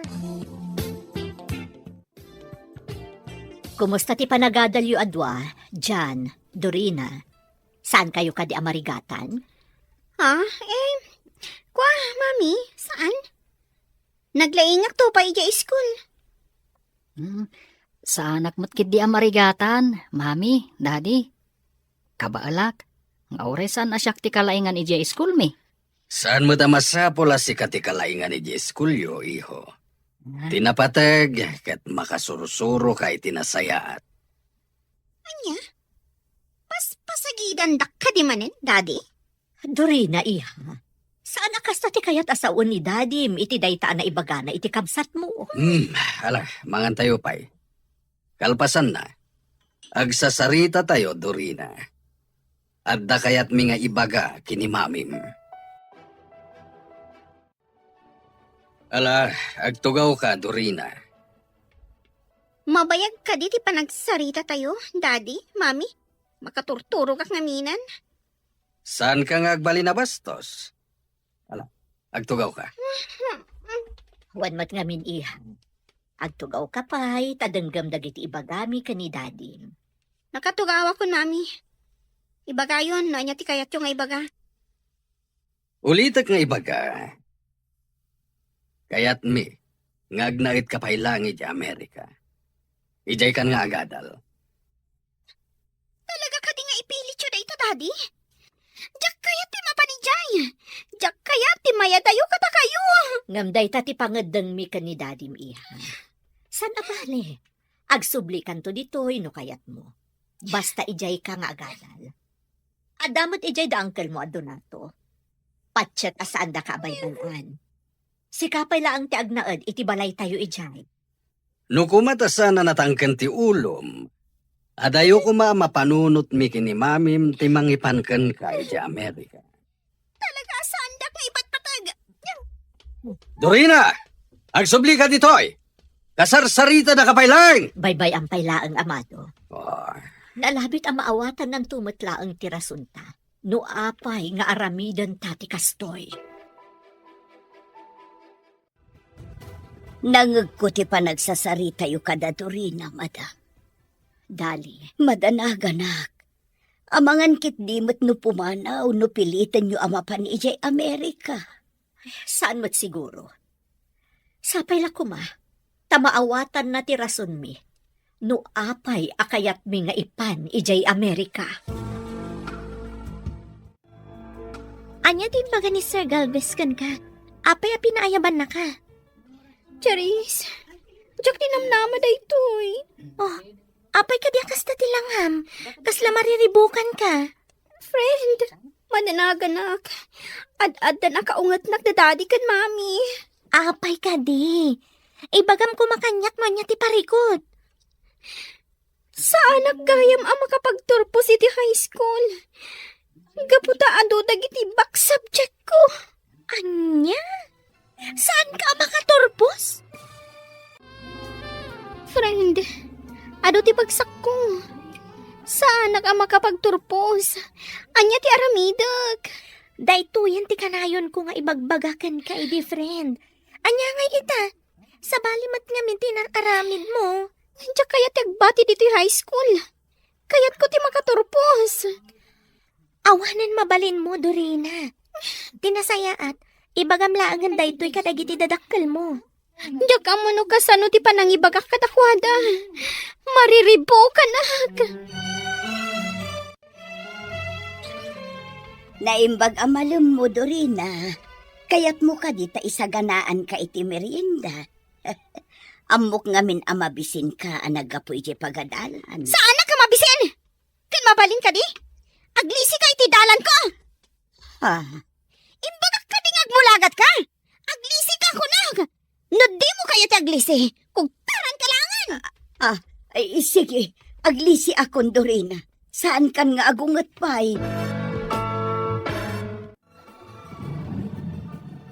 Kumusta ti panagadalyo adwa, Jan, Dorina? Saan kayo kadi amarigatan? Ha? Kwa, mami, saan? Naglaingak to pa ija school. Sa anak mo't kid di amarigatan, mami, daddy. Kabaalak, ang oresan na siya ti kalaingan ija school mi. Saan mo tamasapol si katikalaingan ni Jeskulyo, iho? Tinapatag, kat makasurusuro ka itinasayaat. Anya? Pasagidan dak ka di manen, daddy? Dorina, iha. Saan akasta ti kayat asaon ni daddy, iti dayta na ibagana, iti kabsat mo. Ala, mangan tayo pa'y. Kalpasan na. Agsasarita tayo, Dorina. Adda kayat mi nga ibaga kinimamim. Ala, agtugaw ka, Dorina. Mabayag ka di ti panagsarita tayo, daddy, mami? Makaturturo kak ngaminan? Saan ka nga agbali na bastos? Ala, agtugaw ka. Wan mat ngamin iha. Agtugaw ka pa'y, tadanggam dagiti ibagami ka ni daddy. Nakatugawa ko, mami. Ibaga yun, no? Anya ti kayat yung nga ibaga. Ulitak nga ibaga. Kayat mi, ngagnait ka pa'y langit ya Amerika. Ijay kan nga agadal. Talaga ka di nga ipilit yun ito, daddy? Diyak kayat ti mapanijay. Diyak kayat ti mayadayo kata kayo. Ngamday ta ti pangadang mi ka ni daddy iha. San abali? Agsubli kanto ditoy no kayat mo. Basta ijay ka nga agadal. Adamot ijay da uncle mo adonato. Patsyat asaan da ka baybanan. Sikapay laang ti agnaed iti balay tayo ijay. No kumatasan na natangkan ti ulom, adayo ko mapanunot mi kinimamim ti mangipankan ka iti Amerika. Talaga saan dak nga iba't patag. Dorina! Agsubli ka ditoy! Kasarsarita na kapailang! Baybay ang paylaang amado. Oh, Nalabit ang maawatan ng tumatlaang tirasunta. No apay nga aramidan tati kastoy. Nangagko ti panagsasarita yu kada Dorina, mada. Dali, madanaganak. Amangan kit dimot no pumanaw no pilitan yu amapan ijay Amerika. Saan mo't siguro? Sapay la kuma, tamaawatan na ti rason mi. No apay akayat mi nga ipan ijay Amerika. Anya din baga ni Sir Galvez kan ka? Apay a pinaayaban na ka. Charis, diyak tinamnama da ito eh. Oh, apay ka di akas na tilangham. Kasla mariribukan ka. Friend, mananaganak. Ad-ad na nakaungat-nak da daddy kan mami. Apay ka di. Ibagam kumakanyak mo niya ti parikot. Saan nagkayam ang makapagturpo city high school? Gaputa ado dagiti back subject ko. Anya? Saan ka makaturpos? Friend, ado ti bagsak ko. Saan ang makapagturpos? Anya ti aramidag. Daytoyan ti kanayon ko nga ibagbagakan ka, edi friend. Anya nga ita, sa balimat nga minti aramid mo. Diyak kaya ti agbati dito high school. Kayat ko ti makaturpos. Awanan mabalin mo, Dorina. Tinasayaat, ibagam laangan daytoy kadagiti dadakkel mo. Diyak amo no kasano ti panangibagak katakwada. Mariribo ka nak. Naimbag amalum mo, Dorina. Kayat mo ka dita isaganaan ka iti merienda. Amok ngamin amabisin ka anagapo iti pagadalan. Saan ka mabisin? Kan mabalin ka di? Aglisi ka iti dalan ko. Ha? Imbagak ka ding agmulagat ka. Aglisi ka kunag. No di mo kaya ti aglisi. Kung taran ka langan. Ay, sige. Aglisi akon, Dorina. Saan kan nga agungat pa'y?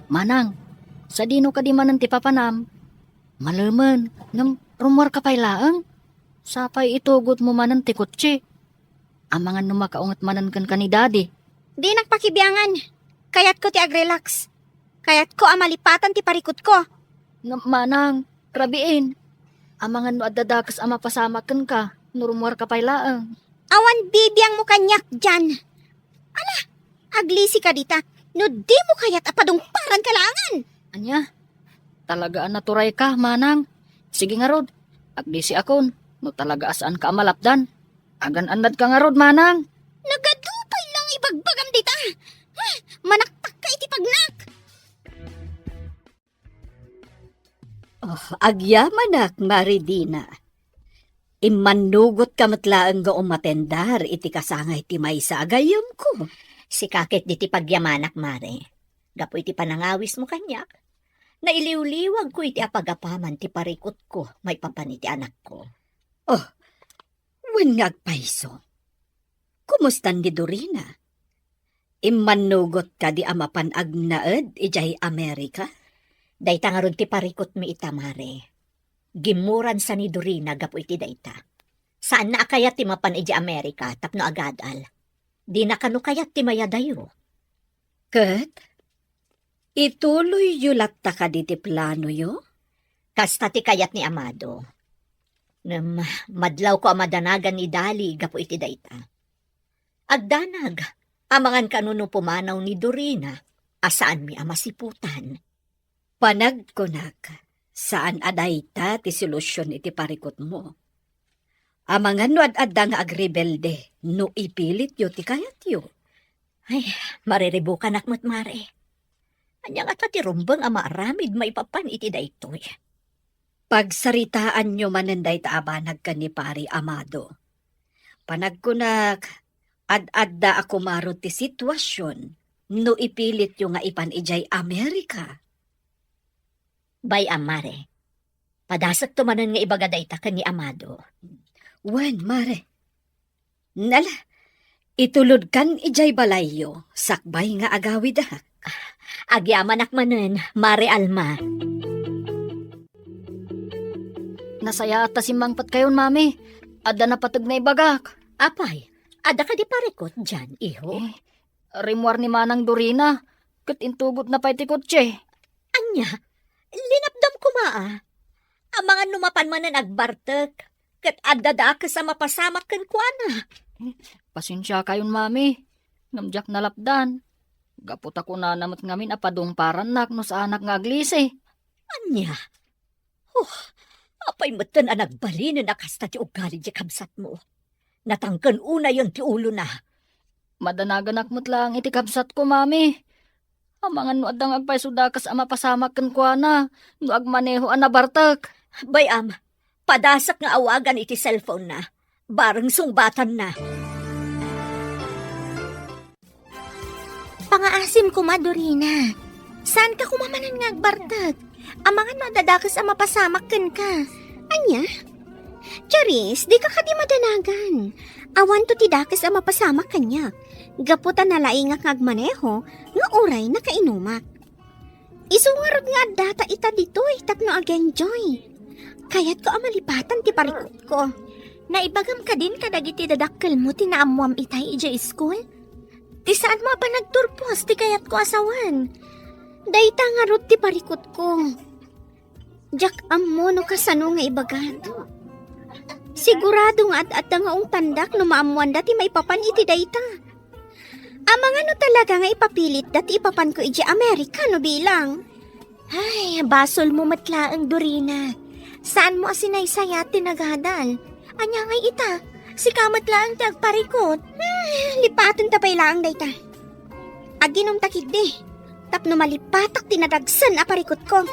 Manang, sa dino ka di manan ti papanam. Malaman, ngam rumor ka pa'y laang. Sapay itugot mo manan ti kutsi. Amangan no makaungat manan kan ni daddy. Di nagpakibyangan. Kayat ko ti agrelax. Kayat ko amalipatan ti parikot ko. Ngam manang, krabiin. Amangan no adadakas ama pasamakan ka. No rumor ka pa'y laang. Awan bibiyang mo kanyak dyan. Ala, aglisi ka dita. No di mo kayat apadong paran kalangan. Anya, talagaan naturay ka, manang. Sige nga rod, aglisi akon. No talaga asaan ka malapdan? Agan-andad ka nga rod, manang. Nagadupay lang ibagbagam dita. Manaktak ka iti pagnak. Oh, agyamanak, Maridina. Imanugot ka matlaang ga umatendar, iti kasangay ti may sa agayam ko. Si kakit di ti pagyamanak, Mare. Gapo iti panangawis mo kanyak. Nailiw-liwag ko iti apagapaman ti parikot ko, may papan iti anak ko. Wen ngagpaiso. Kumustan di Dorina? Imanugot ka di amapan agnaed, ijay Amerika? Dayta nga ron ti parikot mi ita, Mare. Gimuran sa ni Dorina gapo iti dayta. Saan na kayat ti mapan iti Amerika tapno agadal? Di na kano kayat ti mayadayo. Kat? Ituloy yulat ta ka di ti plano yo? Kasta ti kayat ni Amado. Madlaw ko amadanagan ni Dali gapo iti dayta. Agdanag, amangan kanuno pumanaw ni Dorina, asaan mi amasiputan. Panagkunak, saan adayta ti solusyon iti parikot mo? Amangan no ad-adda nga agrebelde, no ipilit yo ti kayat yo. Ay, mariribukan akmat, Mare. Anya nga ti rumbang amaaramid maipapan iti daytoy. Pagsaritaan nyo mananday taabanag ka ni Pari Amado. Panagkunak, ad-adda ako maro ti sitwasyon, no ipilit yung nga ipan ijay Amerika. Bay Mare, padasak tumanan nga ibagaday ta ni Amado. Wen, mare. Nala, itulod kan ijay balayo, sakbay nga agawid ha. Agyaman akmanen, Mare Alma. Nasaya at tasimbangpat kayon, mami. Ada na patag na ibagak. Apay, ada ka di parikot dyan, iho. Rimwar ni manang Dorina. Kat intugot na pa iti kotse. Anya, linapdam ko maa. Ang mga numapan man na nagbartek, kat adada ka sa mapasamak kan kuana. Pasensya kayon, mami. Namjak na lapdan. Gapot ako na namat ngamin apadong paran nak no sa anak nga aglise. Anya, apay matan ang nagbalin na nakasta ti ugali di kabsat mo. Natangkan una yung ti ulo na. Madanagan akmat lang iti kabsat ko, mami. Amangan no adang agpaysudakas ama pasamak kan kuana. No agmaneho anabartak. Bayam, padasak nga awagan iti cellphone na. Bareng sungbatan na. Pangaasim ko, Dorina. Saan ka kumamanan nga agbartag? Amangan madadakas ang mapasamak kan ka. Anya? Charis, di ka kadi madanagan. Awan to ti dakas ang mapasamak kanya. Gaputan na laing nga kagmaneho, nga oray nakainumak. Isungarod nga data ita ditoy, tapnoag-enjoy. Kaya't ko amalipatan ti parikot ko. Naibagam ka din kadagiti dadakkel mo tinaamuam itay ija school? Ti saan mo pa nagturpos ti kayat ko asawan? Dayta nga rod ti parikot ko. Jak ammo no kasano nga ibagat. Sigurado nga at nga ung pandak no maamuan dati may papan iti dayta. Amang ano talaga nga ipapilit dati ipapan ko iti Amerika no bilang. Ay, basol mo matlaang Dorina. Saan mo asinaysaya tinagadal? Anya ngay ita, si kamat lang ti agparikot. Lipatan tapay laang dayta. Aginom takid di. Tapno malipatak tinadagsan a parikot ko.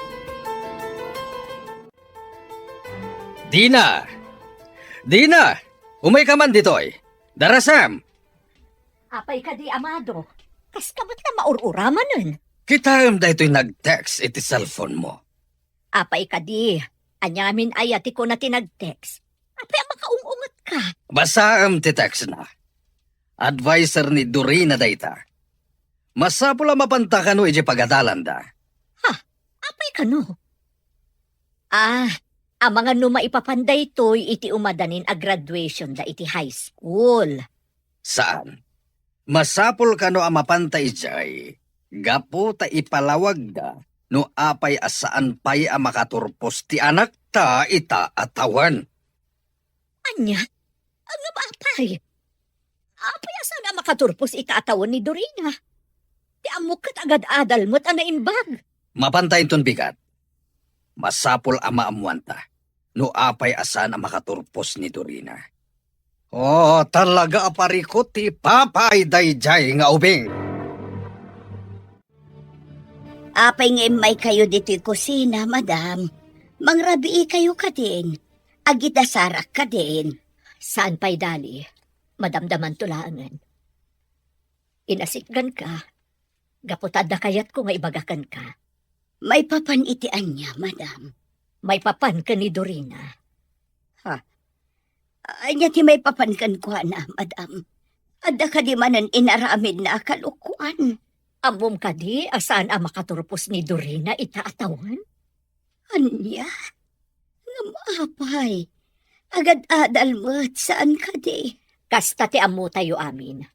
Dina! Dina! Umay ka man ditoy. Darasam! Apay ka di, Amado. Kas kamat na maururaman nun. Kita da ito'y nag-text iti cellphone mo. Apay ka di. Anyamin ay ati ko na tinag-text. Apay makaungungot ka. Basaam ti text na. Advisor ni Dorina dayta. Masapula mapanta ka no iti pagadalan da. Apay ka no. Ang mga maipapanday to'y iti umadanin a graduation da iti high school. Saan? Masapul ka no amapanta ijay. Gapo ta ipalawag da no apay asaan pay a makaturpos ti anak ta ita atawan. Anya? Ang apay? Apay asan na makaturpos ita-atawan ni Dorina? Ti amok kat agad-adal mo't ang naimbag. Mapantay ton bigat. Masapul ama amuanta. no apay asan ang makaturpos ni Dorina. Oh, talaga aparikot ti papay dayjay nga ubing. Apay nga may kayo dito'y kusina, madam. Mangrabii kayo ka din. Agitasarak ka din. Saan pa'y dali? Madamdaman tulaangan. Inasikgan ka. Gaputad na kayat ko nga ibagakan ka. May papanitian niya, madam. May papan ka ni Dorina. Anya ti may papankan ko na, madam. Adda ka di manan inaramid na kalukuan. Amom ka di, asaan ang makaturpos ni Dorina itaatawan? Anya? Nga maapay. Agad-adal mo't saan ka di? Kasta ti amo tayo amin.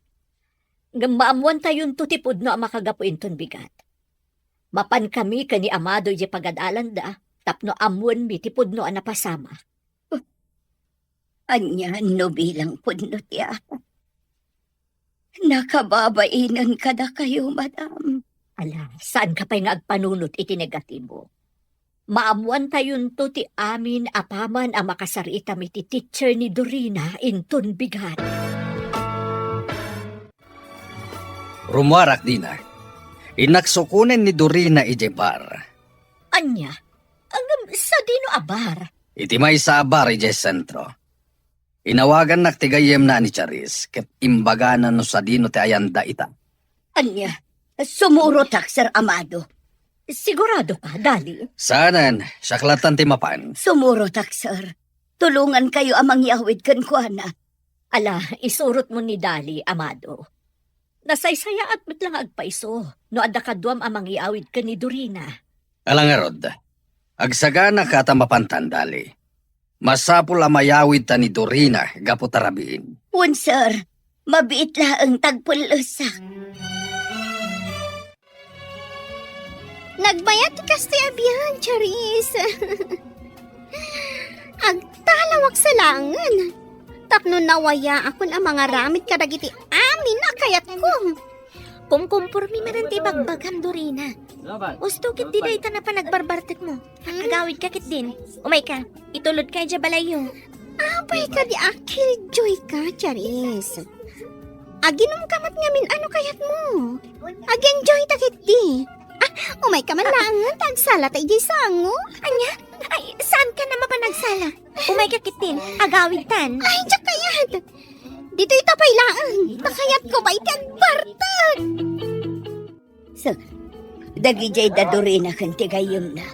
Gamaamuan tayon to tipod no ang makagapuin ton bigat. Mapan kami kani amado di pagadalan da, tapno amuan mi tipod no ang napasama. Anya no bilang pudno ti ako. Nakababainan ka na kayo, madam. Ala, saan ka pa'y nga agpanunot iti negatibo? Maamuan tayon to ti amin apaman ang makasarita mi ti teacher ni Dorina inton bigat. Rumuarak din na. Inaksukunan ni Dorina ijebar. Anya, ang sa dino abar? Iti may sa abar ije sentro. Inawagan naktigayem na ni Charis, ket imbaganan no sa dino ti ayanda ita. Anya, sumuro tak, Sir Amado. Sigurado ka, dali? Sanan, saklatan ti mapan. Sumuro tak, sir. Tulungan kayo amang yawid kan kuana. Ala, isurot mo ni Dali, Amado. Nasaysaya at mitlang agpaiso, no adda kadwam amang iawid ka ni Dorina. Alangarod, agsagana ka ta mapantandali. Masapul amayawid ta ni Dorina, gaputarabiin. Wan, sir. Mabiit laang tagpulusak. Nagbayat ti kasti abiyan, Charis. Agtalawak sa langan. Tapno nawaya akon ang mga ramid kadagiti amin na kayat ko. Kumkumpurmi man ti bagbagam, Dorina. Usto kit di day na pa nagbarbartet mo. Agawid ka kit din. Umay ka, itulod ka dya balayo. Apay ka di akil joy ka, Charis. Aginom kamat ngamin ano kayat mo. Ag-enjoy takit di. Umay ka man langan, tagsala tayo di sango. Anya? Ay, saan ka na mapanagsala? Umay ka kit din, agawid tan. Ay, diyak kayat. Dito itapay laan. Nakayat ko ba ikagbartag? So, dagijay da Dorina kan tigayom na.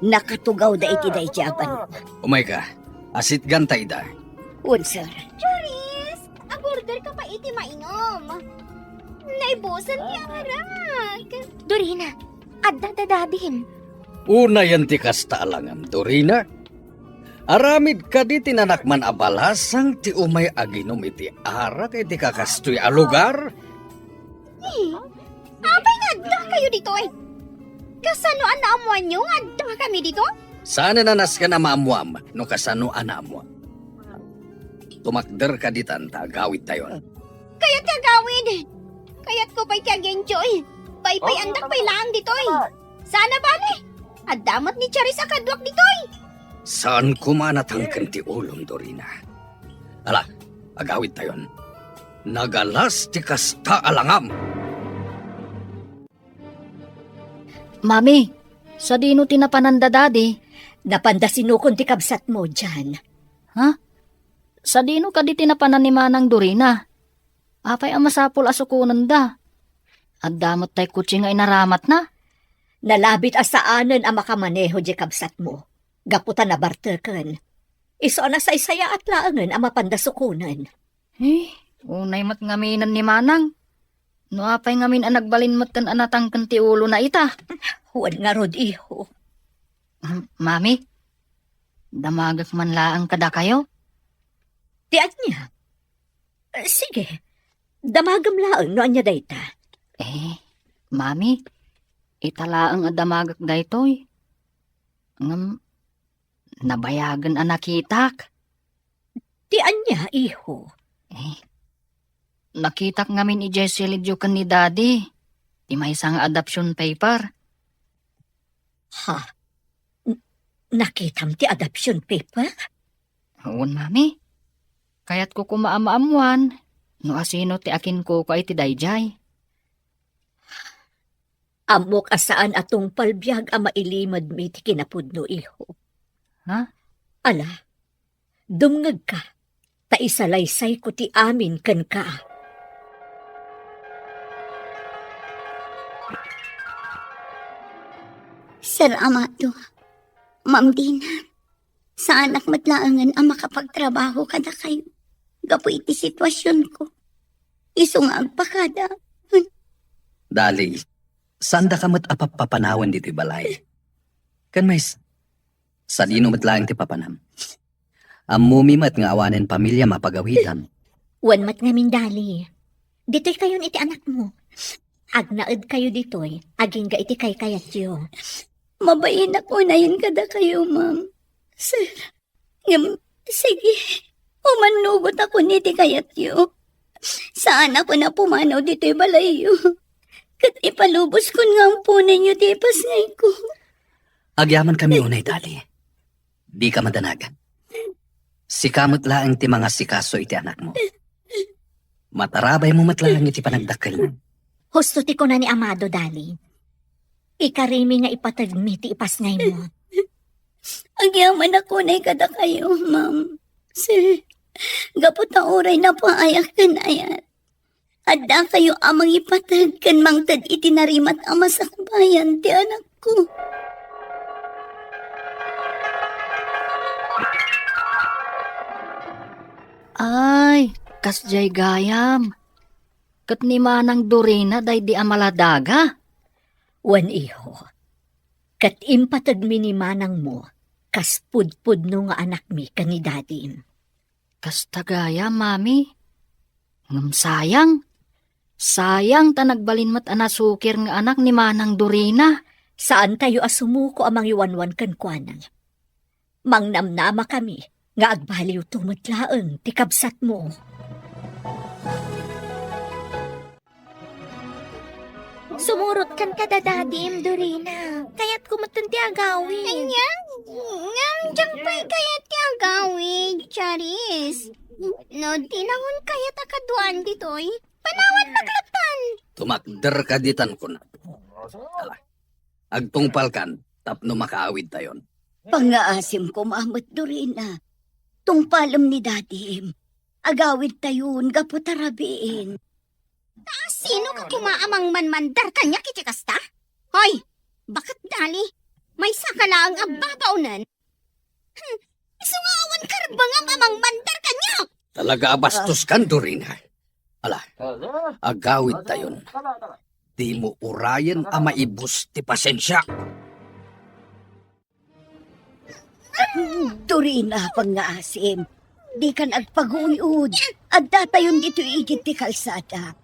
Nakatugaw da iti day jaban. Umay ka, asit gantay da. Wan, sir. Charis, aborder ka pa iti mainom. Naibusan niya arak. Dorina, adda dadabim. Una yan ti kasta alangam, Dorina. Aramid ka di tinanakman abalasang ti umay aginom iti arak iti kakastoy a lugar. Apay nga adda kayo dito eh. Kasano ang naamuan nyo? Adda kami dito? Sana nanas ka na maamuam no kasano anamwa. Tumakder ka di tanta, gawit tayo. Kayat ka gawin. Kayat ko pa'y kag-enjoy. Pay andak pa'y lang dito eh. Sana bale. Adamot ni Charis akadwak dito eh. Saan kumanatangkan ti ulong, Dorina? Ala, agawit tayon. Nagalas ti kasta alangam. Mami, sa dino tinapananda dadi? Napanda sinukon ti kabsat mo dyan. Sa dino ka di tinapanan ni Manang Dorina? Apay ang masapul asukunan da. At damot tay kutsi nga inaramat na. Nalabit asaanan ang makamaneho di kabsat mo. Gaputan na bartekan. Iso na saysaya at laangan ang mapandasukunan. Unay mat ngaminan ni Manang. No apay ngamin ang nagbalin mat kan anatang kan ti ulo na ita. Huwag nga rod iho. Mami, damagak man laang kada kayo? Tiat niya. Sige, damagam laang no anya dayta. Mami, italaang adamagak daytoy. Nabayagan ang nakitak. Tian niya, iho. Nakitak ngamin i Jessie Lidyo kan ni Daddy. Di may isang adoption paper. Ha? Nakitam ti adoption paper? Huwag, mami. Kaya't ko kumaamaamuan. No asino ti akin ko kay ti dayjay. Amok asaan atong palbiag a mailimad mi ti kinapudno iho. Ha? Ala, dumngag ka. Ta isalaysay ko ti amin ken ka. Sir Amado, Ma'am Dina, sa anak matlaangan ang makapagtrabaho kada kayo. Gapo iti sitwasyon ko. Isungag pa kada. Dali, saan da ka mat apapapanawan dito balay? Kan mais, sa dino matlaang ti papanam. Amumi mat nga awanen pamilya mapagawitan. Wan mat ngamin dali. Dito'y kayon iti anak mo. Agnaed kayo dito'y, aging ga iti kay kayat yo. Mabayin ako na yun kada kayo, ma'am. Sir, sige, umanugot ako niti kayat yo. Saan ako na pumanaw dito'y balayo? Kat ipalubos ko nga ang punan nyo ti pasngay ko. Agyaman kami unay dali. Di ka madanagan. Si kamot laang ti mga sikaso iti anak mo. Matarabay mo matlaang iti panagdakkel mo. Husto ti ko na ni Amado dali. Ikarimi nga ipatagmi ti ipasngay mo. Agyaman ako na kada kayo, ma'am. Sir, gapot na oray na paayak kan ayat. Adda kayo amang ipatag kan mangtad itinarimat ama sa kabayan ti anak ko. Ay, kasjay gayam. Kat ni Manang Dorina day di amaladaga. Wan iho. Kat impatagmi ni manang mo, kas pudpud no nga anak mi kani dadim. Kas tagaya, mami. Ngam sayang. Sayang ta nagbalin mat anasukir nga anak ni Manang Dorina. Saan tayo asumuko amang iwanwan kan kuanang? Mangnamnama kami, nga agbaliw tumatlaang ti kabsat mo. Sumurot kan kada dadim, Dorina. Kaya't kumatan ti agawin. Ngam, dyak pa'y kayat ti agawid, Charis. No, tinangon kayat akaduan dito'y. Panawan maglatan. Tumakder ka ditan ko na. Ala, agtungpal kan, tapno makaawid tayon. Pangaasim ko, Mamot Dorina. Tungpalam ni dadim. Agawid tayon, gaputarabiin. Sino ka kumaamang manmandar kanya kiti kasta? Hoy, bakit dali? May saka lang ang babaunan. Isungawan karbang ang amang mandar kanya. Talaga abastos kan, Dorina. Ala, agawid tayon. Di mo urayan a maibus ti pasensya. Dorina, pangaasim. Di kan agpag-uyud. At datayon dito igit ti kalsada.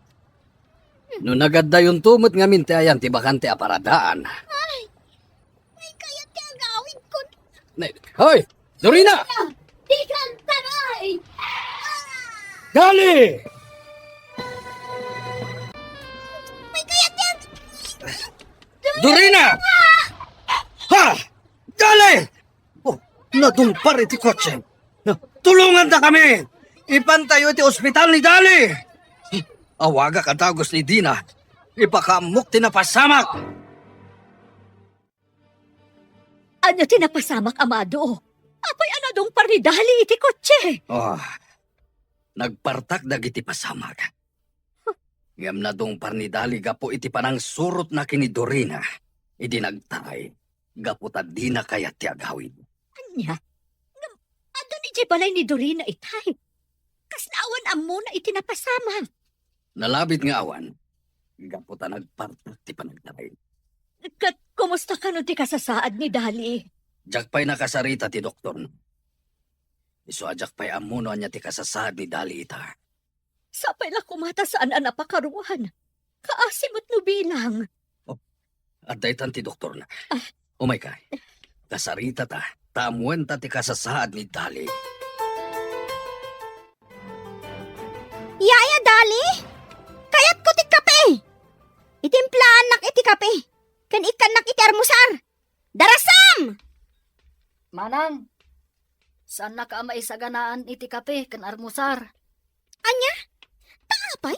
No nagadayon tumot nga minti ayan ti bakante aparadaan. May kayat ti agawid ko. Hoy! Dorina! Di kan taray! Dali! May kayat ti Dorina! Ha! Dali! Oh, nadumpar iti kotse. Tulungan na kami! Ipantayo iti ospital ni Dali! Awaga ka tagos ni Dina. Ipakamuk tinapasamak! Ano tinapasamak, Amado? Apay anadong paridali iti kotse. Oh, nagpartak dagiti pasamak. Ngam na dong parnidali gapo iti panang surot na kini Dorina. Idi nagtaray. Gapo ta di na kayat ti agawid. Anya? Ano ni Jibalay ni Dorina itay? Kaslaawan amo na itinapasama. Nalabit nga awan. Gapo ta nagpartak ti panagtaray. Kat kumusta ka no ti kasasaad ni Dali? Jakpay nakasarita ti doktor. Iso ajakpay amuno niya ti kasasad ni Dali ita. Sapay la kumata saan ang napakaruan. Kaasimot no bilang. At daytan ti doktor na. Umay ka. Kasarita ta. Taamuan ta ti kasasad ni Dali. Yaya, Dali? Kayat ko ti kape. Itimplaan nak iti kape. Kan ikan nak iti armusar. Darasam! Manang, saan na ka maisaganaan iti kape kan armusar? Apay?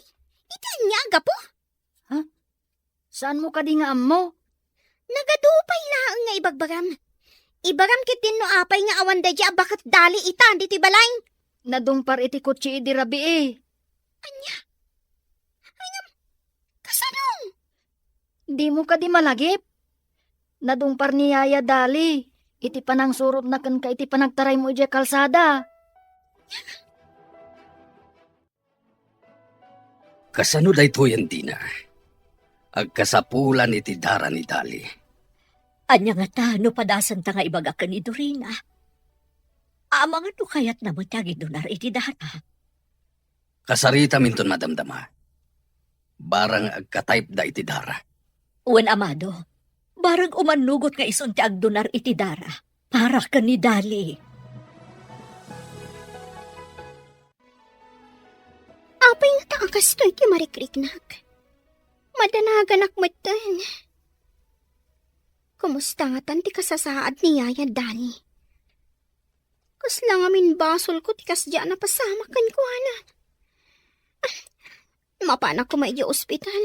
Iti niya aga po. Saan mo ka di nga ammo? Nagadupay laang nga ibagbagam. Ibagam kitin no apay nga awan da dya bakat dali itan diti balay. Nadumpar iti kutsi di rabi eh. Kasanong? Di mo ka di malagip. Nadumpar ni Yaya Dali. Iti panang surot na kan ka iti panagtaray mo iti kalsada. Kasano dayto yan Dina? Agkasapulan iti dara ni Dali. Anya nga ta, no padasan ta nga ibaga ka ni Dorina. Amang ano kayat na matagi donar iti data. Kasarita minton madamdama. Barang agka-type da iti dara. Uwan amado, barang umanugot nga isunti ag donar iti dara. Para ka ni Dali. Apay nga taakas to iti marikriknak. Madanagan akmatan. Kumusta nga tan ti kasasaad ni Yaya Dali? Kasla nga min basol ko ti kasya na pasama kan ko ana. Mapana ko may ospital.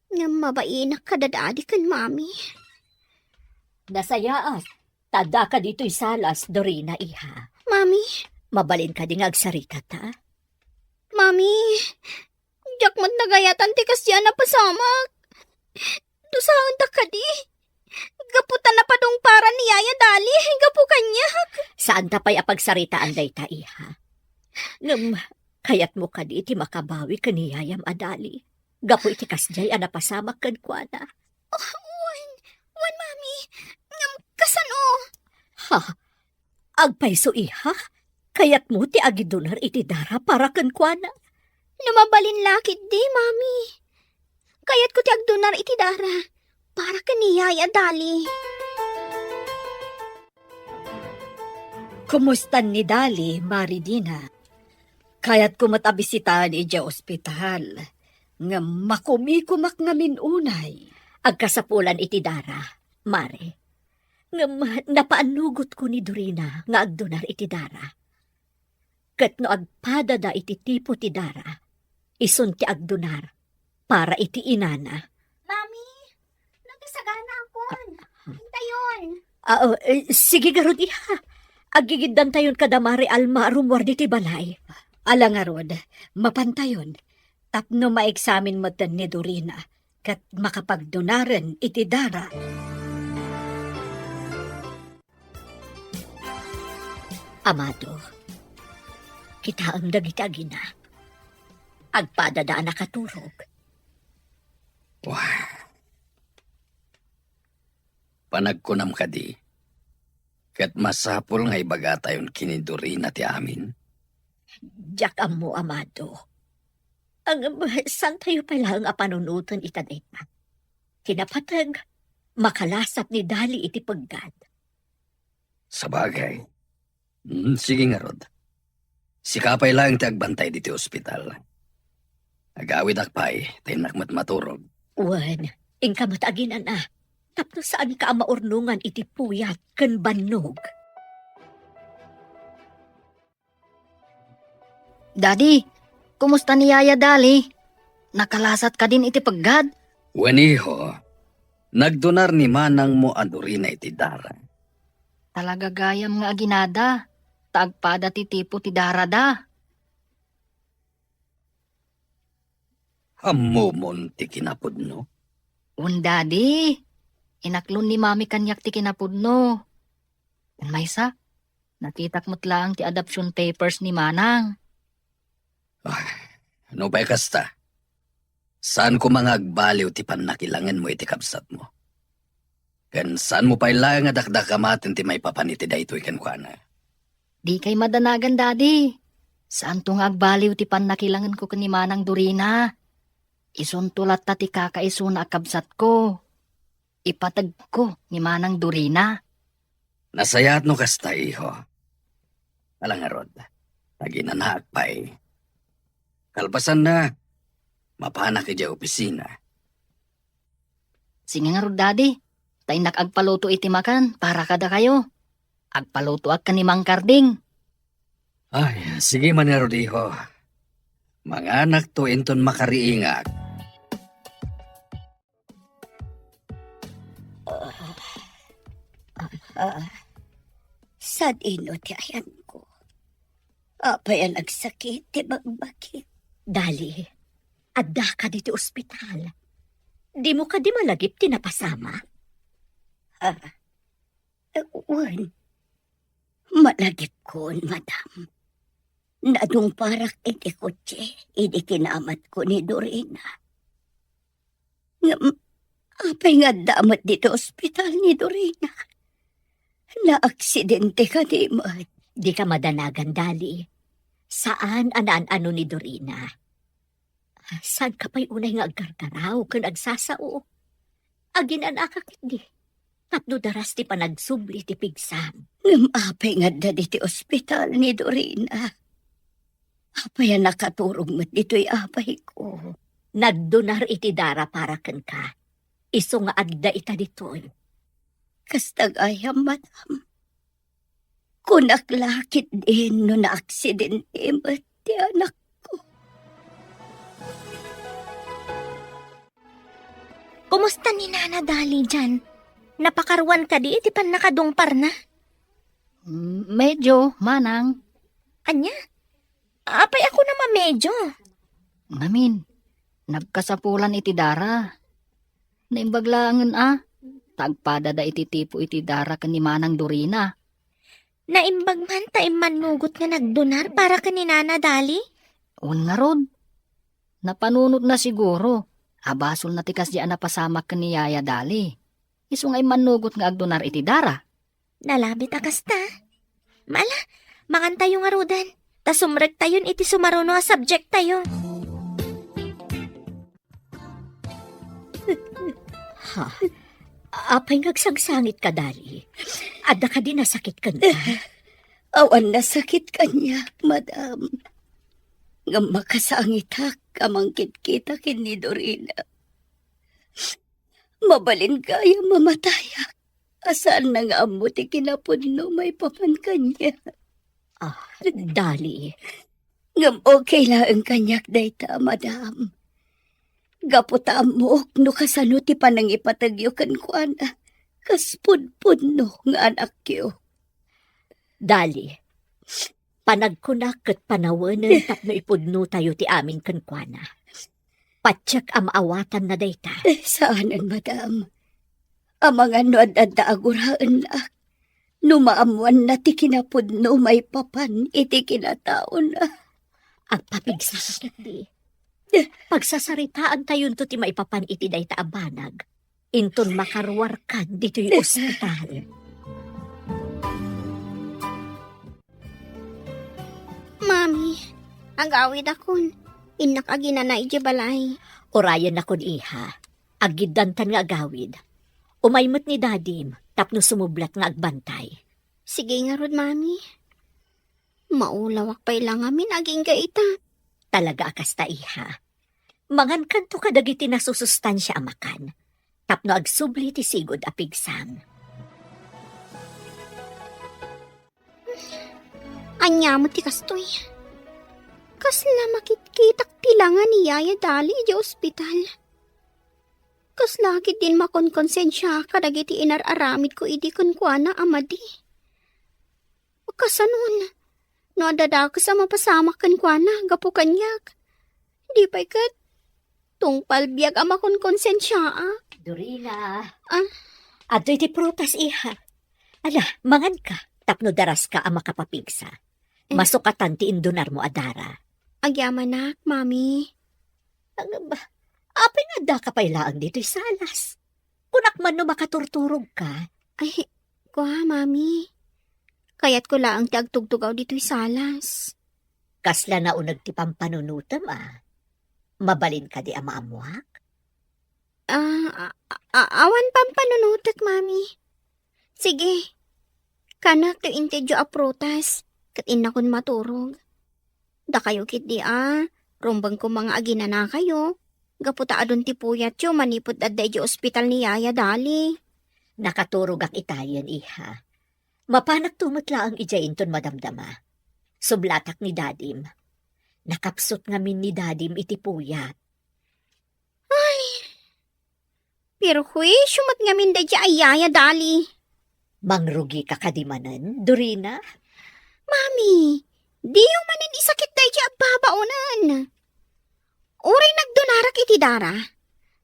Nga mabainak kadadadi kan mami. Nasayaas, tada ka dito'y salas, Dorina, iha. Mami, Mabalin ka ding agsarita ta. mami. Jakmat nagayatan ti kasya na pasamak. Dusaon da ka di. Gaputan na padong para ni Yaya Dali. Gapu kanya. Saan ta pa'y apagsaritaan day ta, iha? Ngam, kayat mo ka di iti makabawi ka ni Yayam Adali. Gapo iti kasjay anapasamak kan kuana. Wan mami. Ngam kasano. Ha? Agpaiso iha? Kayat mo ti agidonar iti dara para kan kuana. Numabalin lakit di, mami. Kayat ko ti agdunar iti dara. Para ka ni Yaya Dali. Kumustan ni Dali, Maridina? Kaya't kumatabisitaan ija ospital. Nga makumikumak nga minunay. Agkasapulan iti dara, Mare. Ngam, napaanugot ko ni Dorina nga agdonar iti dara. Kat no agpadada iti tipo ti dara, isun ti agdonar para iti inana. Mami, nagasagana ako. Hintayon. Sige garod iha. Agigiddan tayon kada Mare Alma rumwar ti balay. Ala nga rod, mapantayon. Tapno maeksamin mo tan ni Dorina. Kat makapagdonaran iti dara. Amado, kita ang dagiti agina. Agpadada nakaturog. Wah. Panagkunam ka di. Kat masapul nga ibaga tayon kiniduri na ti amin. Diyak mo, Amado. Ang saan tayo pala ang apanunutan itaday pa? Tinapatag, makalasap ni Dali iti paggad. Sabagay. Sige nga, Rod. Sikapay lang ti agbantay diti ospital. Agawid akpay, tinakmat maturog. Wan, ingka mataginan na. Tapno saan ka maurnungan iti puyat kan bannog? Daddy, kumusta ni Yaya Dali? Nakalasat ka din iti paggad? Waniho, nagdonar ni manang mo adurina iti dara. Talaga gayam nga aginada. Tagpada ti tipo ti darada. Hammomon ti kinapudno. Daddy, inaklon ni mami kanyak ti kinapudno. Maysa, nakitak mo't lang ti adoption papers ni Manang. Ano ba'y kasta? Saan ko mga agbaliw ti panakilangan mo iti kapsat mo? Kan saan mo pa ilang nga dakdakamatin ti may papaniti da ito ikan kwa na? Di kay madanagan, Daddy. Saan tong agbaliw ti panakilangan ko ni Manang Dorina? Isuntulat ta ti kakaiso na akabsat ko. Ipatag ko ni Manang Dorina. Nasayat no kasta iho. Alang arod, naginanak pa eh. Kalpasan na, mapanak ija opisina. Sige nga ro, Daddy. Tay nakagpaluto iti makan para kada kayo. Agpaluto ka ni Mang Karding. Ay, sige man nga, Rodiho. Mga anak to inton makariingak. Sad ino ti ayan ko. Apay ang nagsakit, ti bagbakit. Dali, adda ka dito ospital. Di mo ka di malagip tinapasama. Uwan, malagip ko, madam. Nadung parak iti kotse, iti kinamat ko ni Dorina. Apay nga damat dito ospital ni Dorina. Na-aksidente ka di mo. Di ka madanagan, Dali. Saan anaan-ano ni Dorina? Saan ka pa'y unay nga agkarkaraw kung agsasao? Agin anakakit di. Tapno daras ti panagsubli ti pigsam. Apay nga da diti ospital ni Dorina. Apay ang nakaturog mo dito'y apay ko. Nagdonar iti dara para ken ka. Iso nga adda ita ditoy. Kastagayam, madam. Kunaklakit din no na-aksidente mo ti anak ko. Kumusta ni Nana Dali dyan? Napakarwan ka di, iti pan nakadungpar na. Medyo, manang. Anya? Apay ako na medyo. Ngamin, nagkasapulan iti dara. Naimbaglangan tagpadada iti tipo iti dara kan ni Manang Dorina. Naimbag man ta manugot nga nagdonar para ka ni Nana Dali? Un nga ron. Napanunot na siguro. Abasol na tikas diyan napasamak ka ni Yaya Dali. Iso nga'y manugot nga agdonar iti dara. Nalabit akas ta. Mala, mangan tayo nga rudan. Ta sumrek tayon iti sumaruno nga subject tayo. Ha? Apay ngagsangsangit ka, Dali. Adda ka din nasakit ka na. Awan na sakit kanya, madam. Nga makasangitak kamangkit kita kini Dorina. Mabalin kaya mamatayak. Asaan na nga amo ti kinapudno may papan kanya. Dali. Ngam okay lang kanyak dayta, madam. Gaputa amok no kasano ti panang ipatagyo kan kuana. Kaspudpud no nga anak yo. Dali. Panagkunak ket panawanan tapno ipudno tayo ti amin kankwana. Patsak amaawatan na dayta. Saanan, madam? Amangan no adda aguraan na. Numaamuan na ti kinapudno may papan iti kinataon na. Ang papigsasakit di. Pagsasaritaan tayon to ti maipapan iti dayta abanag. Inton makarwar kan dito'y ospital. Mami, agawid akon. Inak agina na iti balay. Orayan akon iha. Agidantan nga agawid. Umaymot ni dadim, tapno sumublat nga agbantay. Sige nga rod, mami. Maulawak pa'y lang amin aging gaita. Talaga akas ta iha. Mangan kanto kadagiti nasusustansya amakan. Tapno agsubli ti sigod a pigsam. Anya mo ti kastoy. Kasla makitkitak tilangan ni Yaya Dali di ospital. Kasla kit din makonkonsensya kadagiti inararamid ko idi kunkwana amadi. Kasanon, no adada ka sa mapasamak kunkwana gapu kanyak. Di pa ikat tungpal biyag ama konkonsensya Dorina. Ado'y ti prutas iha. Ala, mangan ka. Tapno daras ka ang makapapigsa. Masukatan ti indonar mo adara. Agyaman nak, mami. Apay nga da ka pailaan dito'y salas. Kunak man no makaturturog ka. Ay, kuha, mami. Kaya't ko laang ti agtugtugaw dito'y salas. Kasla na unag ti pampanunutam Mabalin ka di amaamuak? Awan pampanunutat, mami. Sige. Kanak ti intedyo aprotas. Kat ina kon maturog. Da kayo kit di rumbang ko mga agina na kayo. Gaputa adon ti puyat yo manipot adda iti ospital ni Yaya Dali. Nakaturog ang itayan, iha. Mapanak tumatla ang ijainton madamdama. Sublatak ni Dadim. Nakapsot ngamin ni Dadim iti puyat. Pero huy, sumat nga min da di ayaya dali. Mangrugi ka kadimanan, Dorina? Mami, di yung manin isakit da di babaunan. Uray nagdonarak iti dara.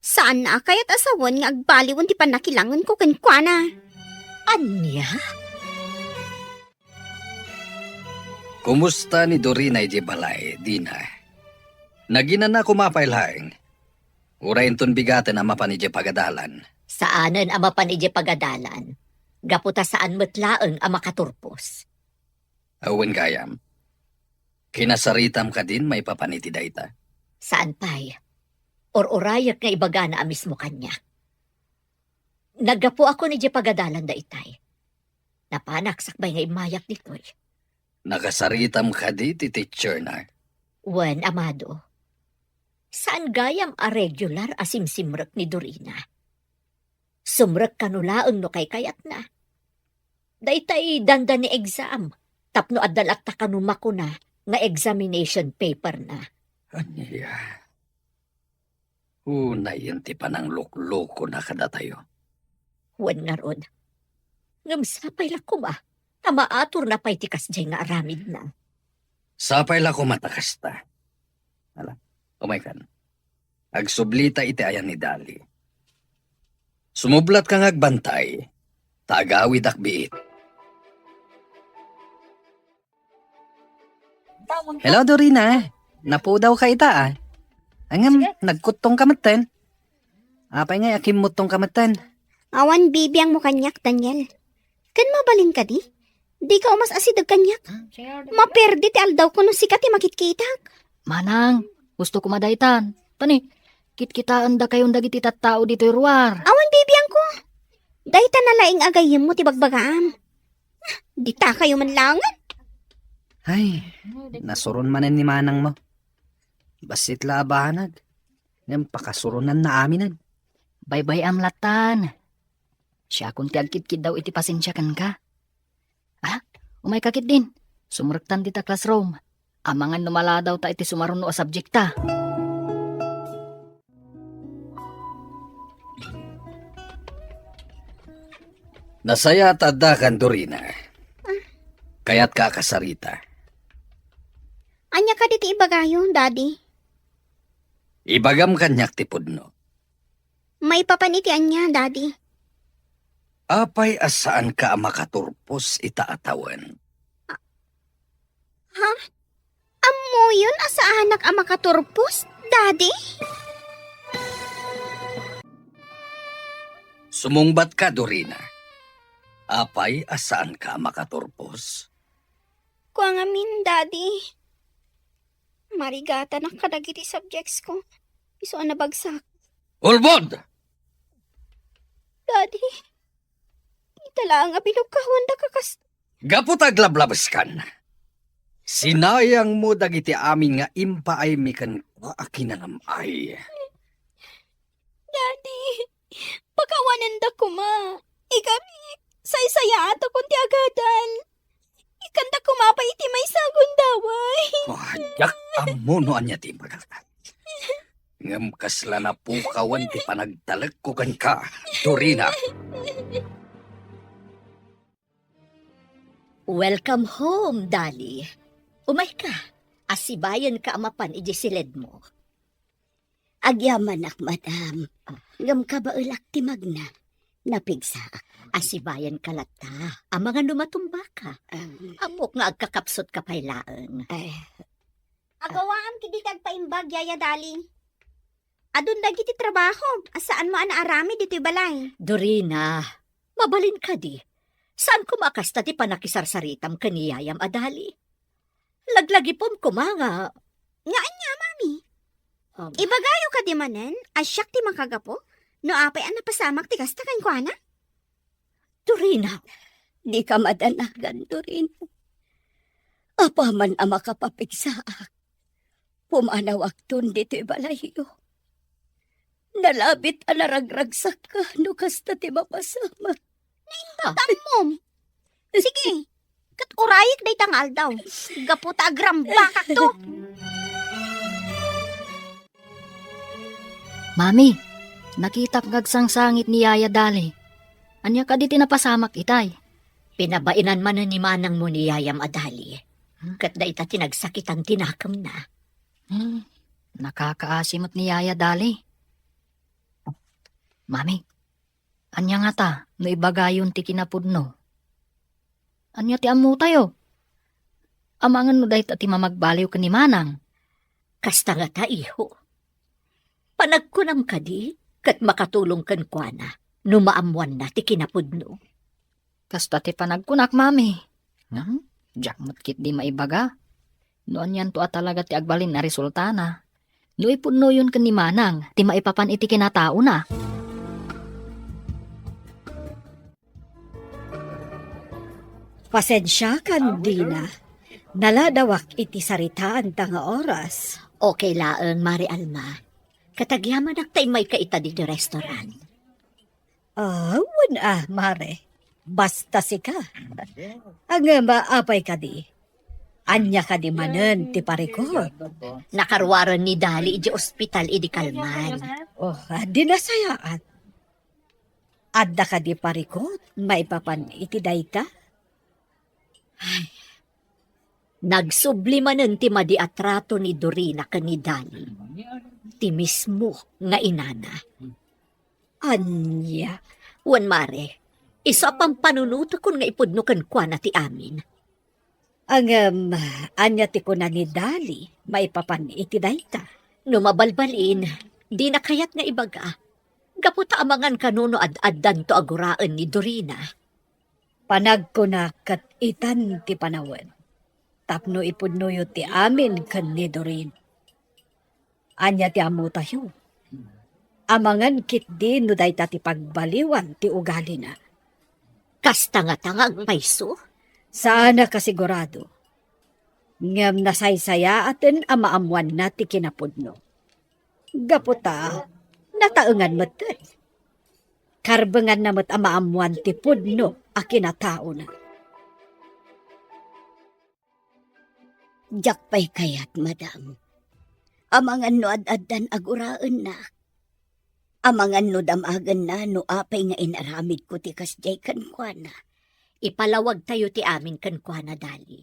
Saan na kayat asawan nga agbaliwon ti panakilangan ko kenkwana. Anya? Kumusta ni Dorina iti balay, Dina? Naginan na kumapailhaing. Urayin ton bigaten ang mapan iti pagadalan. Saanan ang mapanidya pagadalan? Gaputa saan matlaang ang makaturpos. Awen gayam. Kinasaritam ka din may papaniti dayta. Saan pa'y? Or-orayak nga ibaga na amis mo kanya. Naggapo ako ni pagadalan da itay. Napanak sakbay nga imayak dito'y. Nakasaritam ka di ti teacher na. Wen, amado. Saan gayam a regular asimsimrek ni Dorina? Sumrek kanulaang no kay kayat na. Daytay danda ni exam. Tapno adalak ta kanumako na nga examination paper na. Anya. Unay yun ti panang lukloko na kada tayo. Wen nga ron. Ngamsapay la kuma. Tamaatur na pa'y tikas dyan nga aramid na. Sapay la ko matakas ta. Ala, kan. Agsublita iti ayan ni Dali. Sumublat kang agbantay. Tagawid akbiit. Hello, Dorina. Napo daw ka ita, ah. Angam, nagkutong kamaten. Apay nga, akimutong kamaten. Awan bibiyang mo kanyak, Daniel. Kan mabalin ka di? Di ka umas asidag kanyak. Maperdi ti aldaw ko nung sikat ti makitkitak. Manang, gusto ko madaitan. Tani, kitkitaan da kayong dagiti tattao dito ruwar. Awan bibiyang ko. Dahita na laing agayim mo ti bagbagaam. Di ta kayo man langan. Ay, nasuron manen ni manang mo. Basit labanag. Ngam pakasurunan na aminan. Bye-bye amlatan. Siya kung ti agkit-kit daw iti pasensyakan ka. Ah, umay kakit din. Sumrektan ti ta classroom. Amangan numala daw ta iti sumaruno a subjekta. Nasaya tada kan Dorina. Kaya't kakasarita. Anya ka diti ibagayo, daddy. Ibagam kanyak tipod no. May papaniti anya, daddy. Apay asaan ka makaturpos itaatawan. Ha? Amo yun asa anak ang makaturpos, daddy? Sumungbat ka, Dorina. Apay asaan ka makaturpos. Kuang amin, daddy. Marigata na kadagiti subjects ko. Iso na bagsak. Ulbod! Daddy, itala ang abinukawan da kakas... Gapot aglablabas kan. Sinayang mo dagiti amin nga impaay mikan ko akinanamay. Daddy, pakawanan da kuma. Ikami, saysaya ato kung ti agadan. Ikanda kumapa iti may sagun daway. Yak amuno anya ti magaltan. Ngam kasla na pukawan ti panagtalag ko kan ka, Dorina. Welcome home, Dali. Umay ka. Asibayan ka amapan iji silid mo. Agyaman ak, madam. Ngam ka ba ulak ti magna? Napigsa. Asibayan ka lata. Ang mga numatumba ka. Amok nga agkakapsot ka pailaang. Agawaan kiti tagpaimbag, yaya dali. Adun dagiti trabaho. Asaan mo anaarami dito'y balay? Dorina, mabalin ka di. Saan kumakasta ti panakisarsaritam kaniyayam adali? Laglagi pom kumanga. Nga anya, mami. Ibagayo ka di manen, asyak ti makagapo, no apay ang napasamak ti kasta kan kwa na? Dorina, Di ka madanagan, Dorina. Apaman ang makapapigsaak. Pumanawag ton dito balayo. Nalabit ang naragragsak ka, no kasta ti mapasama. Tamom. Sige, kat urayik day tangal daw. Gaputa agrambakak to. Mami, nakita ngagsangsangit ni Yaya Dali. Anya ka di tinapasamak itay. Pinabainan man na ni manang mo ni Yayam Adali. Kat da ita tinagsakit ang tinakam na. Nakakaasimot ni Yaya Dali. Mami, anya nga ta, no ibagayon ti kinapudno. Anya ti amu tayo. Amangan no dahit ti mamagbaliw ka ni Manang. Kasta nga ta, iho. Panagkunam ka di, kat makatulong kan kwa na, numaamuan na ti kinapudno. Kasta ti panagkunak, mami. Jack matkit di maibaga. Noon yan to at talaga ti agbalin na resulta na. No ipudno yun ka ni Manang, ti maipapan iti kinatao na. Pasensya kan, Dina. Naladawak iti saritaan ta nga oras. Okay laang, Mari Alma. Katagyaman ak tay may kaita di restaurant. Wan mare. Basta sika. Ang maapay ka di. Anya ka di manen ti parikot. Nakarwaran ni Dali di ospital idi Kalman. Di nasayaan. Adda ka di parikot, maipapan iti dayta. Nagsublimanan ti madi atrato ni Dorina kan ni Dali. Ti mismo nga inana. Anya. Wan Mare, isa pang panunuto kun nga ipudno kan kwa na ti amin. Ang anya ti kuna ni Dali, maipapan iti dayta. Numabalbalin, di na kayat nga ibaga. Gaputa amangan kanuno ad-addan to aguraan ni Dorina. Panagkunakat itan ti panawen. Tapno ipudno yu ti amin kan ni Dorin. Anya ti amu tayo. Amangan kit di no dayta ti pagbaliwan ti ugali na. Kasta nga tangag paiso? Sana kasigurado. Ngam nasaysaya atin amaamuan na ti kinapudno. Gaputa, nataengan metet. Karbengan na met amaamuan ti pudno a kinatao na. Jakpay kayat, madam. Amangan no ad-addan aguraan na. Amangan no damagan na no apay nga inaramid ko ti kasjay kankwana. Ipalawag tayo ti amin kan kwa na Dali.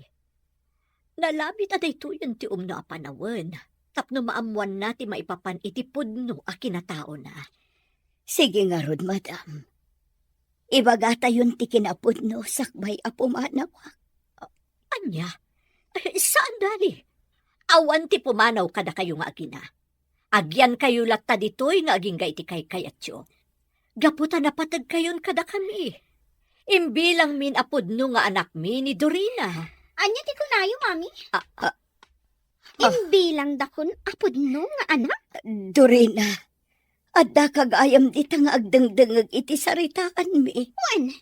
Nalabit aday tuyan ti umno a panawen. Tapno maamuan na ti maipapan iti pudno a kinatao na. Sige nga rod, madam. Ibaga tayon ti kinapudno sakbay a pumanawa. Anya? Saan Dali? Awan ti pumanaw kada kayo nga agina. Agyan kayo latta ditoy nga aging iti kay kayatyo. Gaputa napatag kayon kada kami. Imbilang min apudno nga anak mi ni Dorina. Anya ti kunayo, mami? Imbilang dakon apudno nga anak? Dorina, adda kagayam dita nga agdengdengag iti saritaan mi. Wan,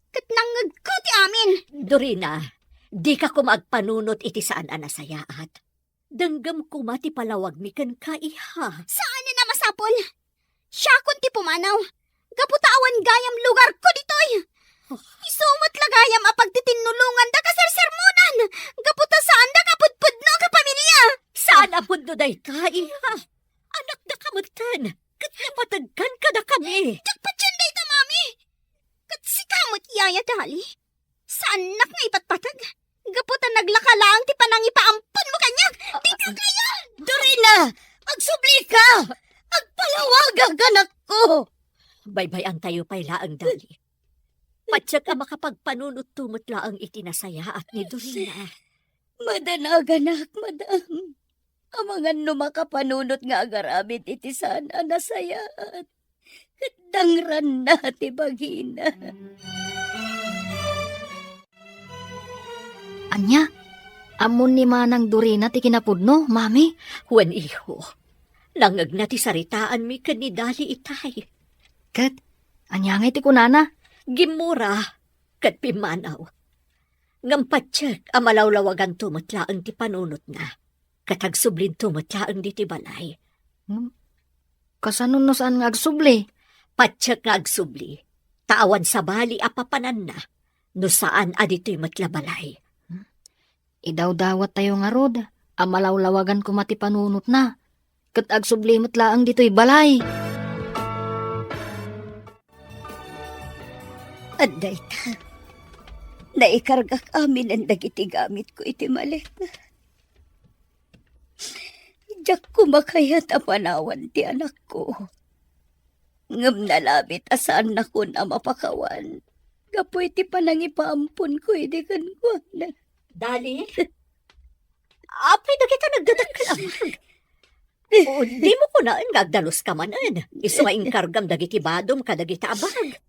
kat nangag ko ti amin. Dorina, di ka kumagpanunot iti saan anasayaat. Danggam kumati palawag mi kan kaiha. Saan na masapol? Siya kun ti pumanaw. Gaputawan gayam lugar ko ditoy. Isumot lagayam apag titinulungan da kasersermonan. Gaputa saan da kapudpudno ka pamilya. Saan apudno day kaiha? Anak da kamutan. Kat napatagkan ka da kami. Jakpatyan da ito, mami. Kat si kamot Yaya Dali. Saan nak nga ipatpatag? Gaputa naglakalaang ti panangipaampun mo kanya. Di ka kaya. Dorina, agsubli ka! Agpalawagan ka na ko! Baybay ang tayo pay laang Dali. Patsyak ka makapagpanunot tumot laang itinasaya at ni Dorina. Madanaganak, madam. Amangan no makapanunot nga agarabit iti sana nasayaat. Dangran na ti bagina. Anya, amon ni Manang Dorina ti kinapudno, mami. Huwan iho, langag na ti saritaan mi kan ni Dali itay. Kat, anya nga ti kunana. Gimura, kat pimanaw. Ngampatsyak, amalawlawagan tumatlaang ti panunot na. Katagsublin tumatlaang di ti balay. Kasanon no saan nga agsubli. Patsyak nga agsubli. Taawan sa bali apapanan na. no saan adito'y matlabalay. Idaw-dawat tayo nga rod. Amalawlawagan ko mati panunot na. Kat agsublimot laang dito'y balay. Anday ta. Naikargak amin ang dagiti gamit ko iti maleta. Diyak kumakayat ang panawan ti anak ko. Ngam nalabit asaan na ko na mapakawan. Kapoy ti panangipaampun ko iti kankwana. Dali? Apay na kita nagdadagkal amag. O, di mo ko naan nagdalos ka manan. Iso nga inkargam dagiti badom kadagiti abag.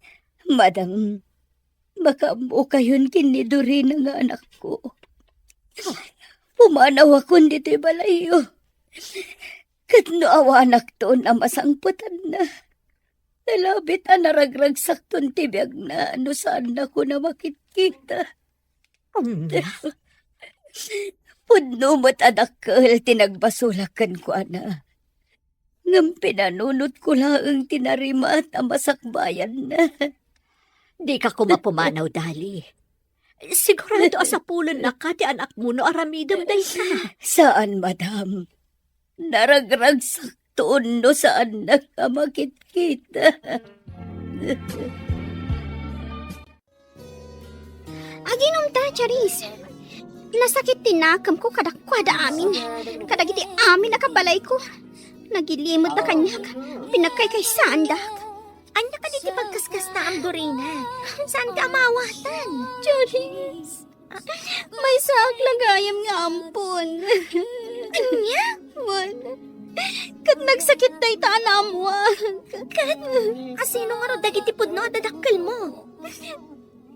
Madam, makaambo kayon kiniduri na nga anak ko. Pumanaw ako dito balayo. Katno awa anak to na masangputan na. Nalabit ang naragragsak ton tibiyag na ano saan na ko na makikita. Pudno mo't adakal tinagbasulakan ko ana. Ngam pinanunot ko lang tinarima at amasakbayan na. Di ka kumapumanaw, Dali. Sigurado sa pulon na ka ti anak mo no aramidam day ka. Saan, madam? Naragragsak toon no saan nakamakit-kita. Aginom ta, Charis. Nasakit tinakam ko kadakwada amin. Kadagiti amin nakabalay ko. Nagilimot na kanyak. Pinagkay kay sandak. Anya ka diti pagkaskas na ang Dorina. Saan ka amawatan? Charis. May saak lagayam nga ampon. Anya? Wala. Kat nagsakit day ta anamwag. Kat, asino nga ro dagiti pudno at dadakkel mo?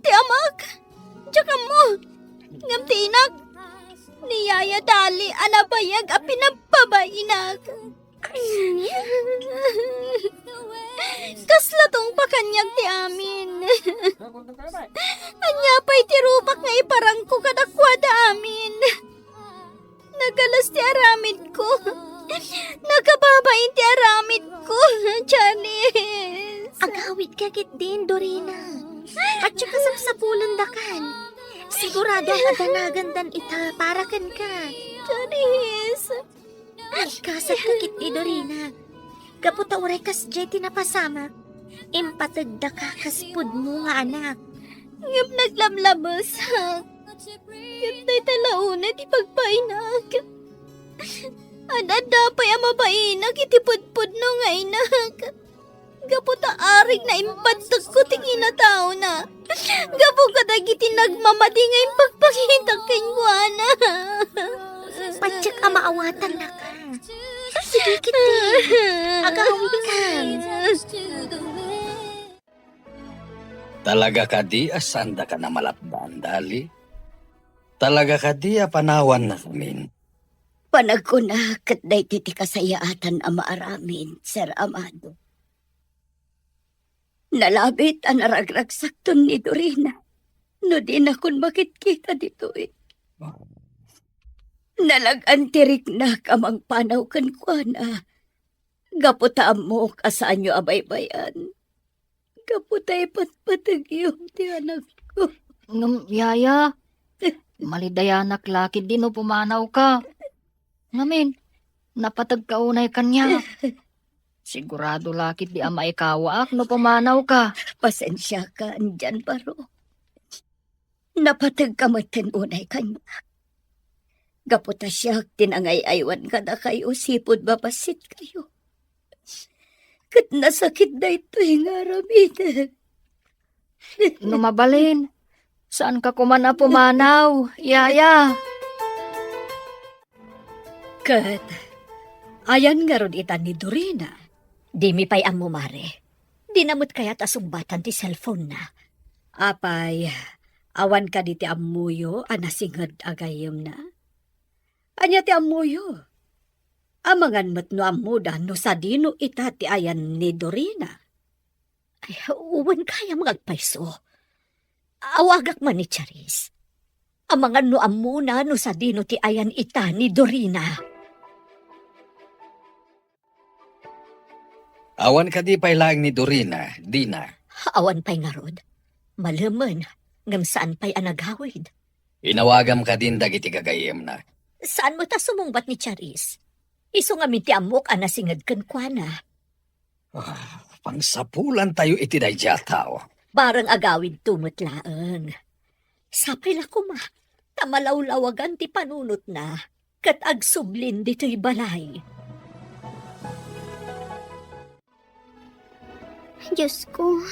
Ti amak. Tsaka mo. Ngam ti inak. Niyaya dali anabayag a pinapabainak. Anya? Kasla tong pakanyag ti amin. Anya pa'y tirupak nga iparang ko kadakwada amin. Nagalas ti aramid ko. Nakababain ti aramid ko, Janice. Agawid ka kit din, Dorina. At saka sa pulundakan. Sigurado ang adanagandan ita para kan ka. Janice. Kasat ka kit di, Dorina. Kaputa uray kas jeti na pasama. Impatagda ka kas pud mo nga anak. Ngam naglamlabas. Ngam tayo talauna di pagpainak. Adada pa'y amabainak itipudpud no nga inak. Gaputa arig na impatag ko tingin na tao na. Gapu kadagiti nagmamadi nga impagpakita kenywana. Patsak amaawatan na ka. Sige kiti. Agawid ka. Talaga ka di asanda ka na malapdan, Dali. Talaga ka di panawan na kamin. Panag ko na katday titi kasayaatan ang maaramin, Sir Amado. Nalabit ang naragragsak ton ni Dorina. No di na kun makikita dito eh. Nalagantirik na kamang panaw kan kwa na. Gaputaan mo kasaan nyo abaybayan. Gaputay patpatag yung ti anak ko. Ngam, yaya. Malidayanak laki din o pumanaw ka. Ngamin, napatag kaunay kanya. Sigurado lakit di ama ikawaak no pumanaw ka. Pasensya ka, andyan paro. Napatag ka matin unay kanya. Gaputa siya, tinangay-aywan ka na kayo, sipod babasit kayo. Kat nasakit na ito yung aramid. Numabalin. Saan ka kumana pumanaw, yaya? Kat, ayan nga ron itan ni Dorina. Di mi pay ang mumare. Dinamot kaya tasumbatan ti cellphone na. Apay, awan ka di ti amuyo, anasingad agayom na. Anya ti amuyo. Amangan matno amuda no sa dino ita ti ayan ni Dorina. Ay, uwan kaya magpaiso. Awagak man ni Charis. Amangan no amuna no sa dino ti ayan ita ni Dorina. Awan ka di pay laing ni Dorina, Dina. Awan pay nga rod. Malaman, Ngam saan pa'y anagawid? Inawagam ka din dagiti gagayem na. Saan mo ta sumungbat ni Charis? Iso nga minti amok anasingad kan kwa na. Pangsapulan tayo iti dayja tao. Barang agawid tumutlaan. Sapay la kuma, tamalawlawagan ti panunot na, kat agsublin dito'y balay. Diyos ko,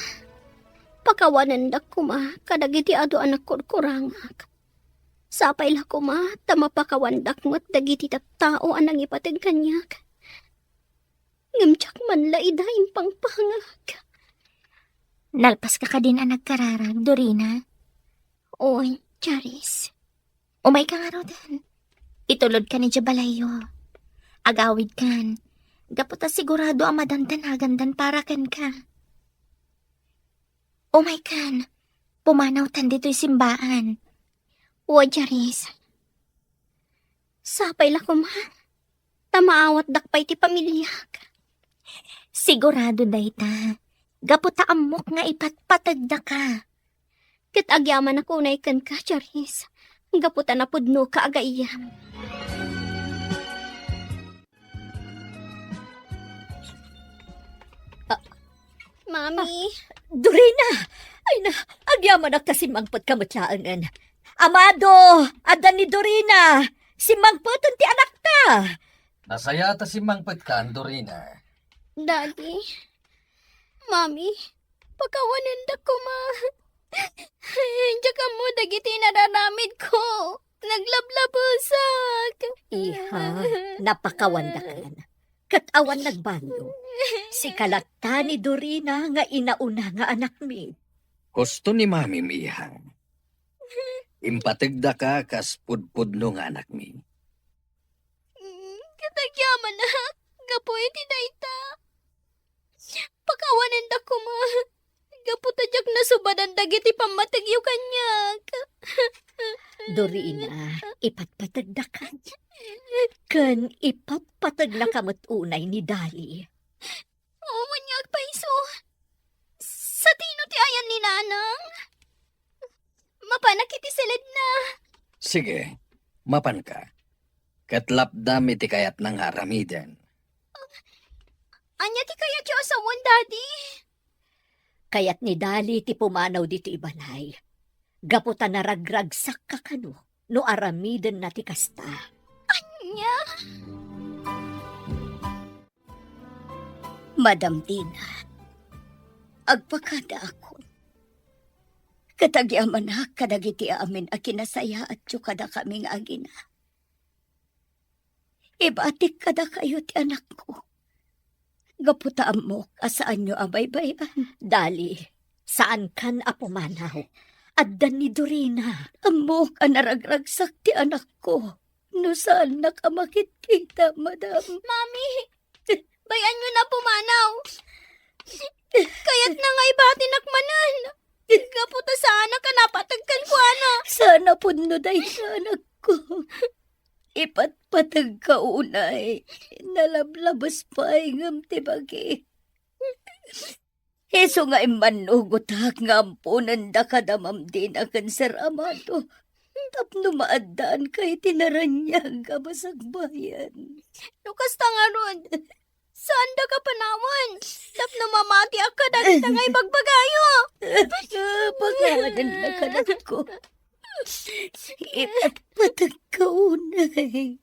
pakawanan da kuma, kadagiti ado anak kurangak. Sapay la kuma, tamapakawandak mo't dagiti tao anang ipatid kanyak. Ngamtsak man la idain pangpangak. Nalpas ka din ang nagkararag, Dorina. Oy, Charis. Umay ka nga raw dan. Itulod ka ni Jabalayo. Agawid kan. Gaputa sigurado ang madandanagan dan para kan ka. Umay kan. Pumanaw tan dito'y simbaan. Oy, Charis. Sapay la kuma, tamaawat dakpay ti pamilyak. Sigurado dayta. Gaputa amok nga ipatpatagda ka. Kat agyaman ako na ikan ka, Charis. Gaputa na pudno ka agayam. Mami, Dorina! Ay na, agyaman na kasi mangpot kamatlaangan. Amado! Adan ni Dorina! Si mangpoton ti anak ta! Nasaya ta si Mang Petkan, Dorina. Daddy, Mami, pakawanan da ko ma. Diyan mo dagiti nararamid ko. Naglablabusak. Iha, napakawandakan. Katawan nagbando. Si kalakta ni Dorina nga inauna nga anak mi. Gusto ni Mami mihang. Impatigda ka kas pudpudno nga anak mi. Katagyaman na. Gapoy tinayta. Pakawanan da ko ma. Gaputa jak nasubadan dagiti pamatagyo kanyak. Dorina, ipatpatagda ka. Kan ipapatagla kamot unay ni Dali. Umanyag pa iso. Sa tino ti ayan ni Nanang? Mapanak iti silid na. Sige, mapan ka. Katlapdam iti kayat ng haramidan. Anya ti kaya ti asawon, Daddy? Kayat ni Dali ti pumanaw dito ibalay. Gaputa na ragragsak ka kano, no aramiden na ti kasta. Anya? Madam Tina, agpakada ako. Katagyaman na kadagiti amin a kinasaya at kada kaming agina. Ibatik kada kayo ti anak ko. Gaputa amok, asaan nyo abay-bayan? Dali, saan kan apumanaw? Addan ni Dorina. Amok, anaragragsak ti anak ko. No saan nakamakit-kita, madam? Mami, bayan nyo na pumanaw. Kaya't na nga ibati nakmanan. Gaputa sana ka napatagkan ko, ana. Sana punno day sa anak ko. Ipatpatag ka unay. Nalablabas pa ingam tibagi. Heso nga imanugot hak nga ampunan da kadamam din akan Sir Amado. Tapno maadaan kay tinaranyag ka basag bayan. Lukas ta nga ron. Saan da ka panawan? Tapno mamati ka dati na nga ibagbagayo. Pagawanan na kanak ko. Ipatpatag ka unay.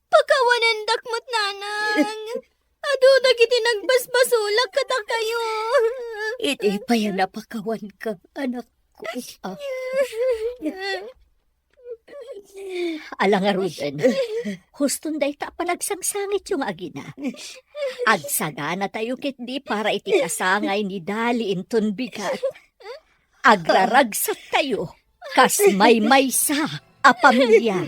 Pagkawanan dakmat nanang. Ado dagiti nagbasbasulak kata kayo. Iti pa yan napakawan ka, anak ko. Alang arudan, huston day ta panagsangsangit yung agina. Agsaga na tayo kitdi para iti kasangay ni Dali inton bigat. Agraragsat tayo, kas may sa a pamilya.